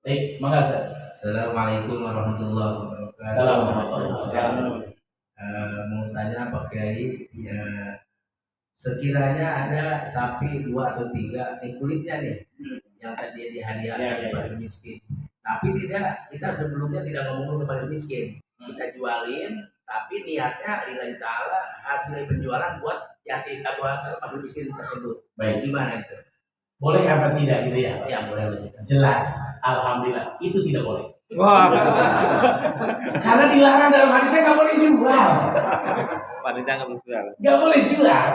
A: Baik, makasih.
F: Assalamualaikum warahmatullahi wabarakatuh.
A: Assalamualaikum.
F: Mau tanya Pak Kiai, ya, sekiranya ada sapi 2 atau 3 kulitnya nih yang tadi dihadiahkan kepada miskin, tapi kita sebelumnya tidak ngomong kepada miskin, kita jualin, tapi niatnya lillahi ta'ala, hasil penjualan buat yatim atau fakir miskin tersebut.
A: Baik,
F: Gimana itu?
A: boleh apa tidak gitu ya?
F: Ya boleh begitu.
A: Jelas, alhamdulillah itu tidak boleh.
B: Wah,
A: Karena dilarang dalam hadisnya nggak boleh jual,
B: panitia nggak berjual.
A: nggak boleh jual.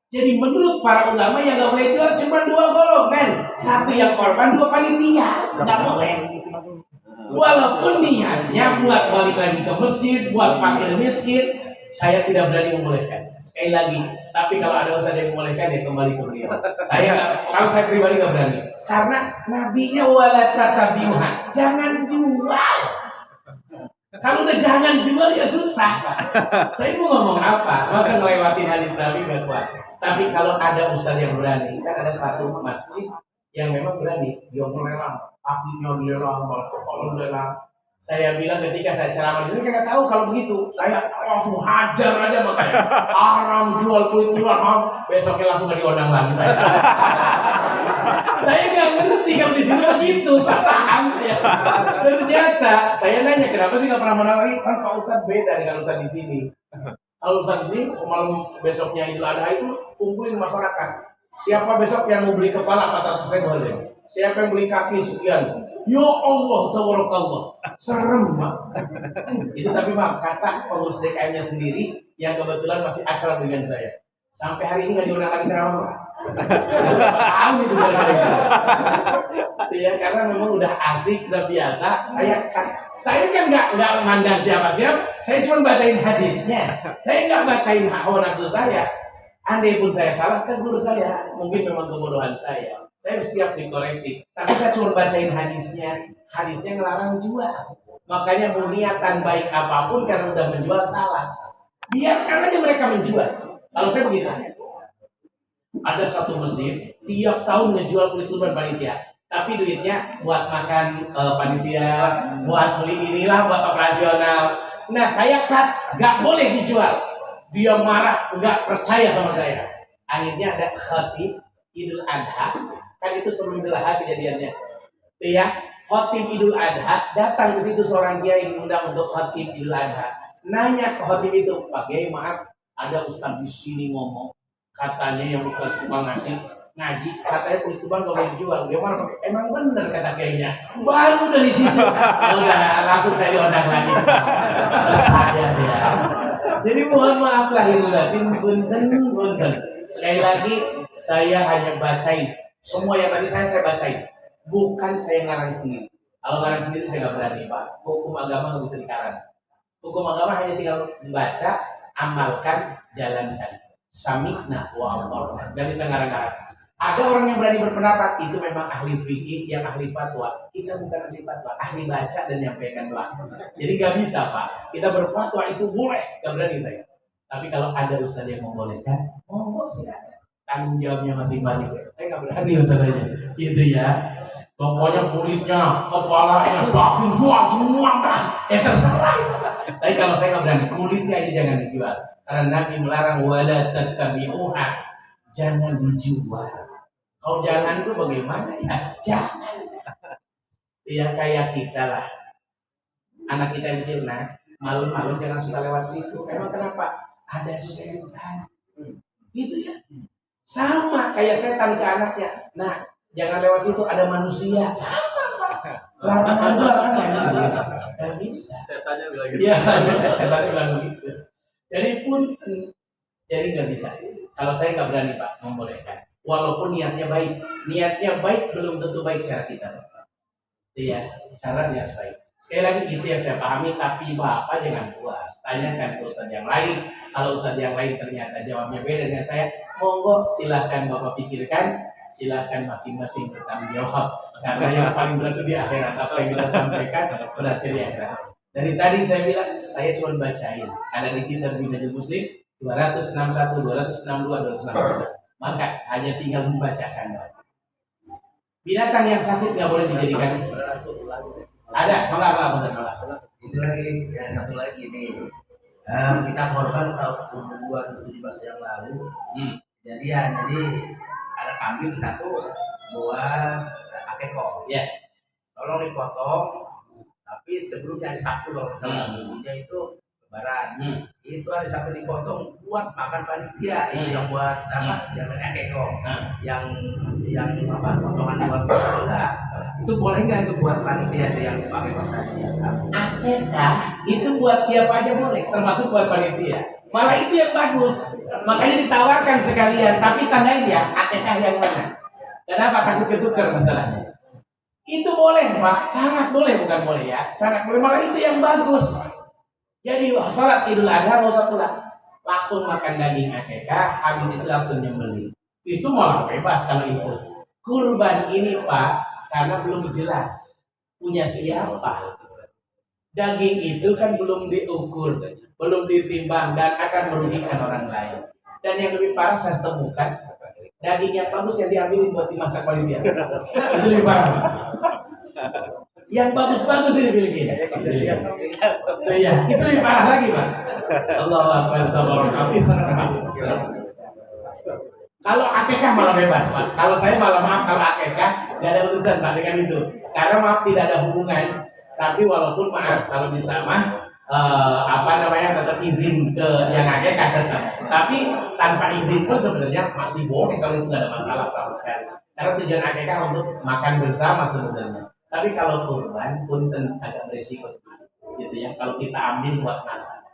A: Jadi menurut para ulama yang nggak boleh jual cuma 2 golongan, 1 yang korban, 2 panitia, nggak boleh. Walaupun niatnya buat balik lagi ke masjid, buat fakir miskin, saya tidak berani membolehkan. Sekali lagi, tapi kalau ada ustaz yang membolehkan ya kembali ke beliau. Kalau saya pribadi nggak berani, karena nabinya wala tatabiuha, jangan jual. Kalau udah jangan jual ya susah. Saya mau ngomong apa? Masa ngelewatin hadis Nabi nggak kuat. Tapi kalau ada ustaz yang berani, kan ada satu masjid yang memang berani, dia melelang, kakinya dilelang, kepala dilelang. Saya bilang ketika saya ceramah di sini, nggak tahu kalau begitu, saya langsung hajar aja sama saya. Haram jual kulit haram. Besoknya langsung nggak diundang lagi saya. Saya nggak ngerti kalau di sini begitu, tak paham saya. Ternyata saya nanya kenapa sih nggak pernah menang lagi? Kan Pak Ustadz beda dengan Ustadz di sini. Kalau Ustadz di sini malam besoknya Idul Adha itu kumpulin masyarakat. Siapa besok yang mau beli kepala 400.000 aja? Siapa yang beli kaki sekian? Ya Allah, tabarakallah. Serem banget. Itu tapi Pak, kata pengurus DKM-nya sendiri yang kebetulan masih akrab dengan saya. Sampai hari ini nggak diundang lagi ceramah Pak. Tahu itu gara-gara itu. Ya karena memang udah asik, udah biasa. Saya kan nggak mandang siapa-siapa. Saya cuma bacain hadisnya. Saya nggak bacain hawa nafsu saya. Andai pun saya salah, tegur saya. Mungkin memang kebodohan saya. Saya siap dikoreksi. Tapi saya cuma bacain hadisnya. Hadisnya ngelarang jual. Makanya mau niatan baik apapun karena udah menjual salah. Biarkan aja mereka menjual. Kalau saya begitu. Ada satu masjid tiap tahun ngejual kulit kurban panitia, tapi duitnya buat makan panitia, buat beli inilah, buat operasional. Nah saya gak boleh dijual. Dia marah, nggak percaya sama saya. Akhirnya ada khatib Idul Adha, kan itu sebelum Idul Adha kejadiannya. Ya, khatib Idul Adha datang ke situ, seorang kiai diundang untuk khatib Idul Adha. Nanya ke khatib itu, Pak Kiai maaf, ada ustaz di sini ngomong. Katanya yang ustaz suka ngasih ngaji, katanya kulit kurban gak boleh dijual. Dia mana pakai? Emang bener kata kiainya. Baru dari situ, udah langsung saya diundang lagi. Saya dia. Jadi mohon maaf lahir batin, punten. Sekali lagi saya hanya bacain semua yang tadi saya bacain. Bukan saya ngarang sendiri. Kalau ngarang sendiri saya nggak berani Pak. Hukum agama nggak bisa dikarang. Hukum agama hanya tinggal dibaca, amalkan, jalankan. Sami'na wa ata'na. Gak bisa ngarang-ngarang. Ada orang yang berani berpendapat itu memang ahli fikih, yang ahli fatwa. Kita bukan ahli fatwa, ahli baca dan nyampaikan doa. Jadi gak bisa Pak. Kita berfatwa itu boleh, gak berani saya. Tapi kalau ada ustaz yang membolehkan, monggo silakan. Tanggung jawabnya masing-masing. Saya gak berani ustaznya. Gitu ya. Pokoknya kulitnya, kepalanya, bagian jual semua dah. Terserah. Tapi kalau saya gak berani, kulitnya aja jangan dijual. Karena Nabi melarang wala tattabi'uha. Jangan dijual. Kalau jangan itu bagaimana ya? Jangan. Ya kayak kita lah. Anak kita yang kecil, nah, malam-malam jangan suka lewat situ. Emang kenapa? Ada setan. Gitu ya. Sama kayak setan ke anaknya. Nah, jangan lewat situ, ada manusia. Sama Pak. Larangan itu larangan gitu ya. Gak bisa.
B: Setannya bilang gitu.
A: Iya, setannya bilang begitu. Jadi nggak bisa. Kalau saya nggak berani Pak membolehkan. Walaupun niatnya baik belum tentu baik cara kita. Iya, caranya harus baik. Sekali lagi itu yang saya pahami, tapi Bapak jangan puas. Tanyakan ke Ustadz yang lain. Kalau Ustadz yang lain ternyata jawabnya beda dengan saya, monggo silahkan Bapak pikirkan, silahkan masing-masing bertanggung jawab. Karena yang paling berat itu di akhirat. Apa yang kita sampaikan berarti di akhirat. Dari tadi saya bilang, saya cuma bacain. Ada di kitab Minhajul Muslim 261, 262, 263. Maka hanya tinggal membacakan. Binatang yang sakit nggak boleh dijadikan. Ada, malah.
F: Itu lagi, ya satu lagi nih. Kita korban tahun 2017 yang lalu. Jadi ada kambing satu buat akeko.
A: Ya.
F: Tolong dipotong. Tapi sebelumnya hari Sabtu kalau misalnya minggunya itu Lebaran. Itu hari Sabtu dipotong buat makan panitia. Itu yang buat apa? Yang akeko. Yang apa? Potongan buat enggak. Itu boleh nggak itu buat panitia itu yang dipakai panitia?
A: Akekah itu buat siapa aja boleh, termasuk buat panitia. Malah itu yang bagus. Makanya ditawarkan sekalian, tapi tandain ya akekah yang mana. Kenapa takut ketukar masalahnya? Itu boleh Pak, sangat boleh, bukan boleh ya, sangat boleh. Malah itu yang bagus. Jadi sholat Idul Adha nggak usah pulang, langsung makan daging akekah, habis itu langsung nyembelih. Itu malah bebas kalau itu. Kurban ini Pak, karena belum jelas punya siapa. Daging itu kan belum diukur, belum ditimbang dan akan merugikan orang lain. Dan yang lebih parah saya temukan, daging yang bagus yang diambil buat dimasak panitia. Itu lebih parah. Yang bagus-bagus ini pilih. Iya, itu lebih parah lagi Pak. Allahu Akbar. Kalau akekah malah bebas Pak. Kalau saya malah maaf, kalau akekah gak ada urusan Pak dengan itu. Karena maaf tidak ada hubungan. Tapi walaupun maaf kalau bisa tetap izin ke yang akekah tetap. Tapi tanpa izin pun sebenarnya masih boleh kalau itu gak ada masalah sama sekali. Karena tujuan akekah untuk makan bersama sebenarnya. Tapi kalau kurban pun agak beresiko sedikit, gitu ya. Kalau kita ambil buat masak,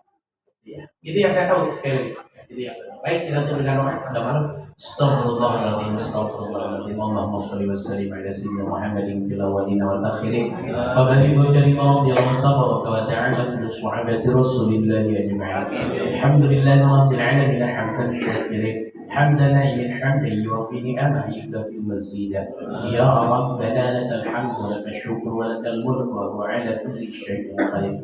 A: ya. Itu yang saya tahu sekali lagi. Itu yang saya tahu. Baik, kita tutup dengan doa pada malam. Astaghfirullahaladzim, astaghfirullahaladzim. Allahumma sholli wa sallim ala sayyidina Muhammadin fil awwalin wal akhirin. Wa barik wa karim radhiyallahu tabaraka wa ta'ala kullu sahabati Rasulillah ajma'in. Alhamdulillahi rabbil alamin hamdan syakirin. حمدنا إلى الحمد يوفي نعمه يكفي مزيدا يا ربنا لك الحمد ولك الشكر ولك الملك وهو على كل شيء قدير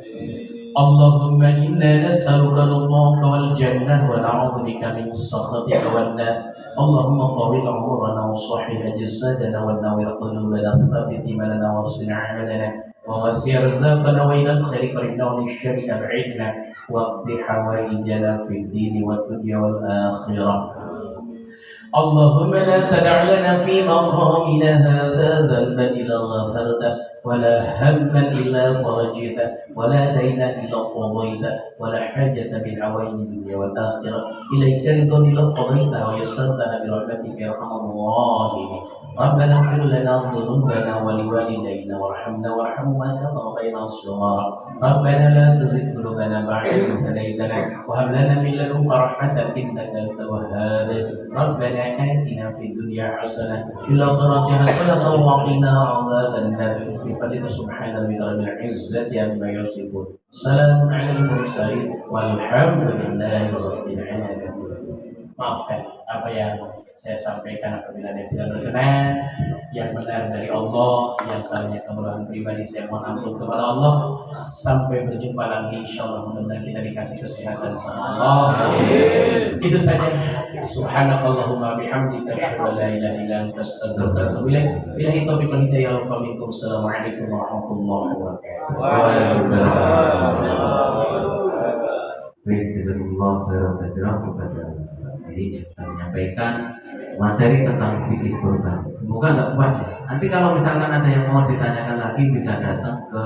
A: اللهم إنا نسألك رضاك والجنة ونعوذ بك من سخطك والنار اللهم طول عمرنا وصحح جسدنا ونور قلوبنا ثبت إيماننا واصلح عملنا ووسع رزقنا وإلى الخير قرنا وللشر أبعدنا واقض حوائجنا في الدين والدنيا والآخرة اللهم لا تدع لنا في مقامنا هذا ذنبا إلا غفرته ولا هما إلا فرجته ولا دينا إلا قضيته ولا حاجة من حوائج الدنيا والآخرة إليك رضا إلا قضيتها ويسرتها برحمتك يا أرحم الراحمين ربنا اغفر لنا ذنوبنا ولوالدينا وارحمنا وارحمهما كما ربينا صغارا ربنا لا تزغ قلوبنا بعد إذ هديتنا وهب لنا من لدنك رحمة إنك أنت الوهاب ربنا آتنا في الدنيا حسنة في الآخرة حسنة وقنا عذاب النار بفضلك سبحان ربك رب العزة عما يصفون سلام على المرسلين والحمد لله رب العالمين. Maafkan apa yang saya sampaikan apabila ada tidak berkenan, yang benar dari Allah, yang salahnya kemurahan pribadi saya mohon ampun kepada Allah. Sampai berjumpa lagi insyaallah, mudah-mudahan kita dikasih kesehatan sama Allah. Itu saja. Subhanakallahumma bihamdika asyhadu an la ilaha illa anta astaghfiruka wa atubu ilaik. Billahi taufiq wal hidayah. Assalamualaikum warahmatullahi wabarakatuh.
C: Baik, jazakumullah khairan katsiran kepada ini sudah menyampaikan materi tentang fikih korban. Semoga nggak puas ya. Nanti kalau misalkan ada yang mau ditanyakan lagi bisa datang ke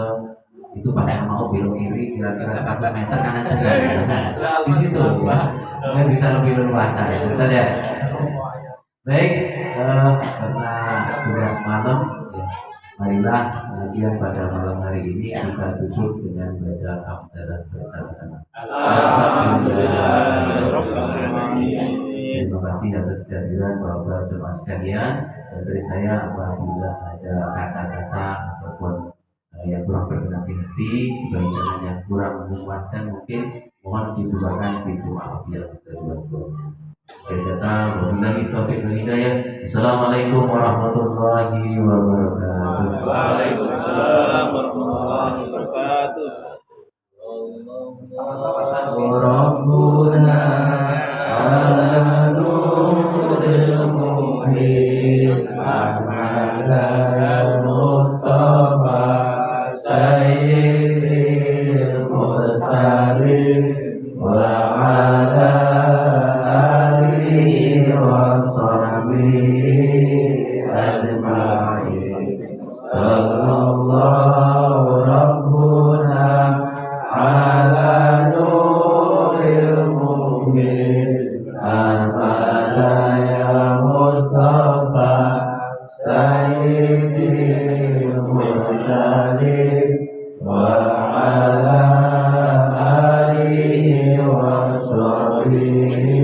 C: itu pas mau belok kiri kira-kira 1 meter kanan jalan. Nah, di situ ya, bisa lebih leluasa ya. Betul ya. Baik, karena sudah malam, ya, marilah pengajian pada malam hari ini kita tutup dengan baca hamdalah bersama-sama. Terima kasih atas kehadiran Bapak jemaah sekalian. Dan dari saya apabila ada kata-kata ataupun yang kurang berkenan di hati, sebaiknya yang kurang memuaskan mungkin mohon didoakan pintu maaf yang seluas-luasnya. Saya datang, wabillahi taufiq wal hidayah. Assalamualaikum warahmatullahi wabarakatuh.
B: Waalaikumsalam warahmatullahi wabarakatuh.
C: Rabbuna ala nuril mubin Ahmada Mustafa Sayyidil Mursalin wa ala alihi wa sahbihi ajma'in. Sallallahu Rabbuna ala nuril mubin Ahmada ya Mustafa Sayyidil Mursalin wa ala alihi wa sahbihi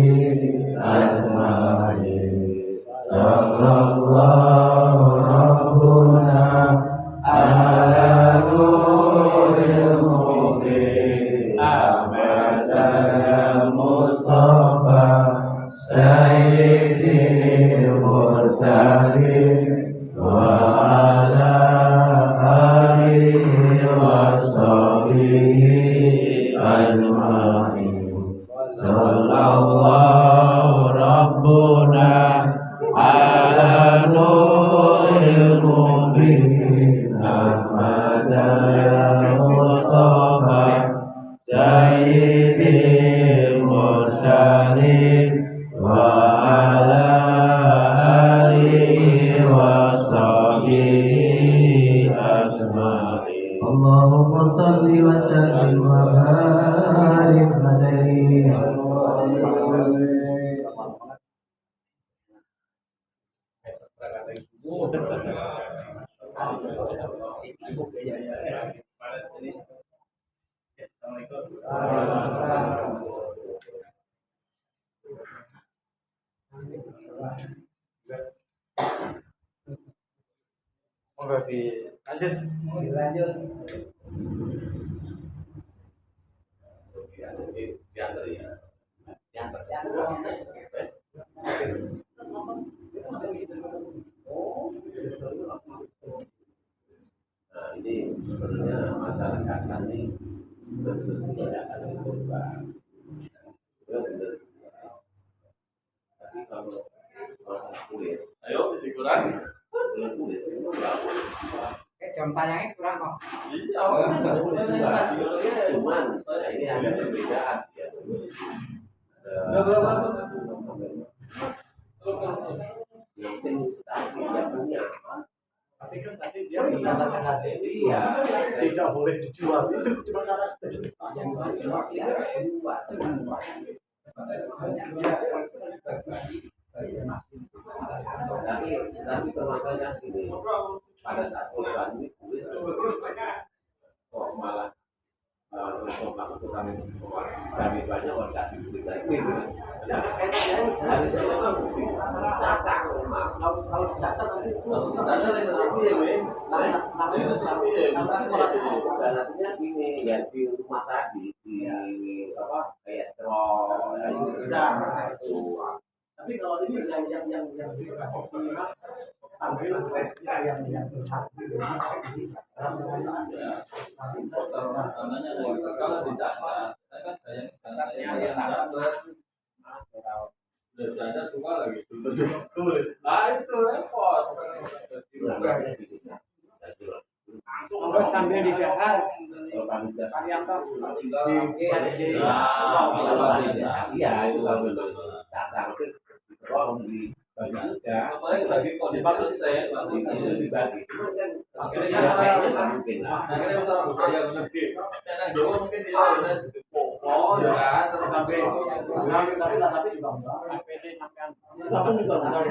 C: ajma'in. Sallallahu Rabbuna ala nuril mubin Ahmada ya Mustafa Sayyidil Mursalin wa ala alihi wa sahbihi ajma'in. Sallallahu Rabbuna ala nuril mubin Ahmada ya Mustafa Sayyidil Mursalin wa ala alihi wa sahbihi ajma'in. Allahumma salli wa sallim wa barik alaihi.
A: Ini sebenarnya masyarakat kami tidak ada korban. Tapi kalau masalah kulit, ayo isi kurang. Kulit itu berapa?
G: Jam tayangnya kurang kok.
A: Iya, cuman ini ada perbedaan ya. Mungkin tadi dia punya, tapi kan tadi dia menggunakan hati dia, tidak boleh dijual. Itu cuma karakter. Tapi permasalahan ini pada saat korban ini kulit kok malah untuk melakukan kami banyak orang kasih kulit lagi.
G: Kalau dicacat nanti
F: Artinya gini ya di rumah tadi di apa kayak terowongan
G: bisa.
F: itu.
G: Tapi kalau ini yang ambil yang berhak
B: Kalau dicatat, kan udah suka lagi nah itu repot
G: Terus sambil didahar
F: Varianto
B: iya
F: itu kalau datang ke ruang di
B: apalagi lagi kondisi saya itu dibagi akhirnya
F: mungkin
B: akhirnya masalah budaya lebih karena Jawa mungkin dia udah pokok ya
G: tapi juga enggak. Tapi juga enggak.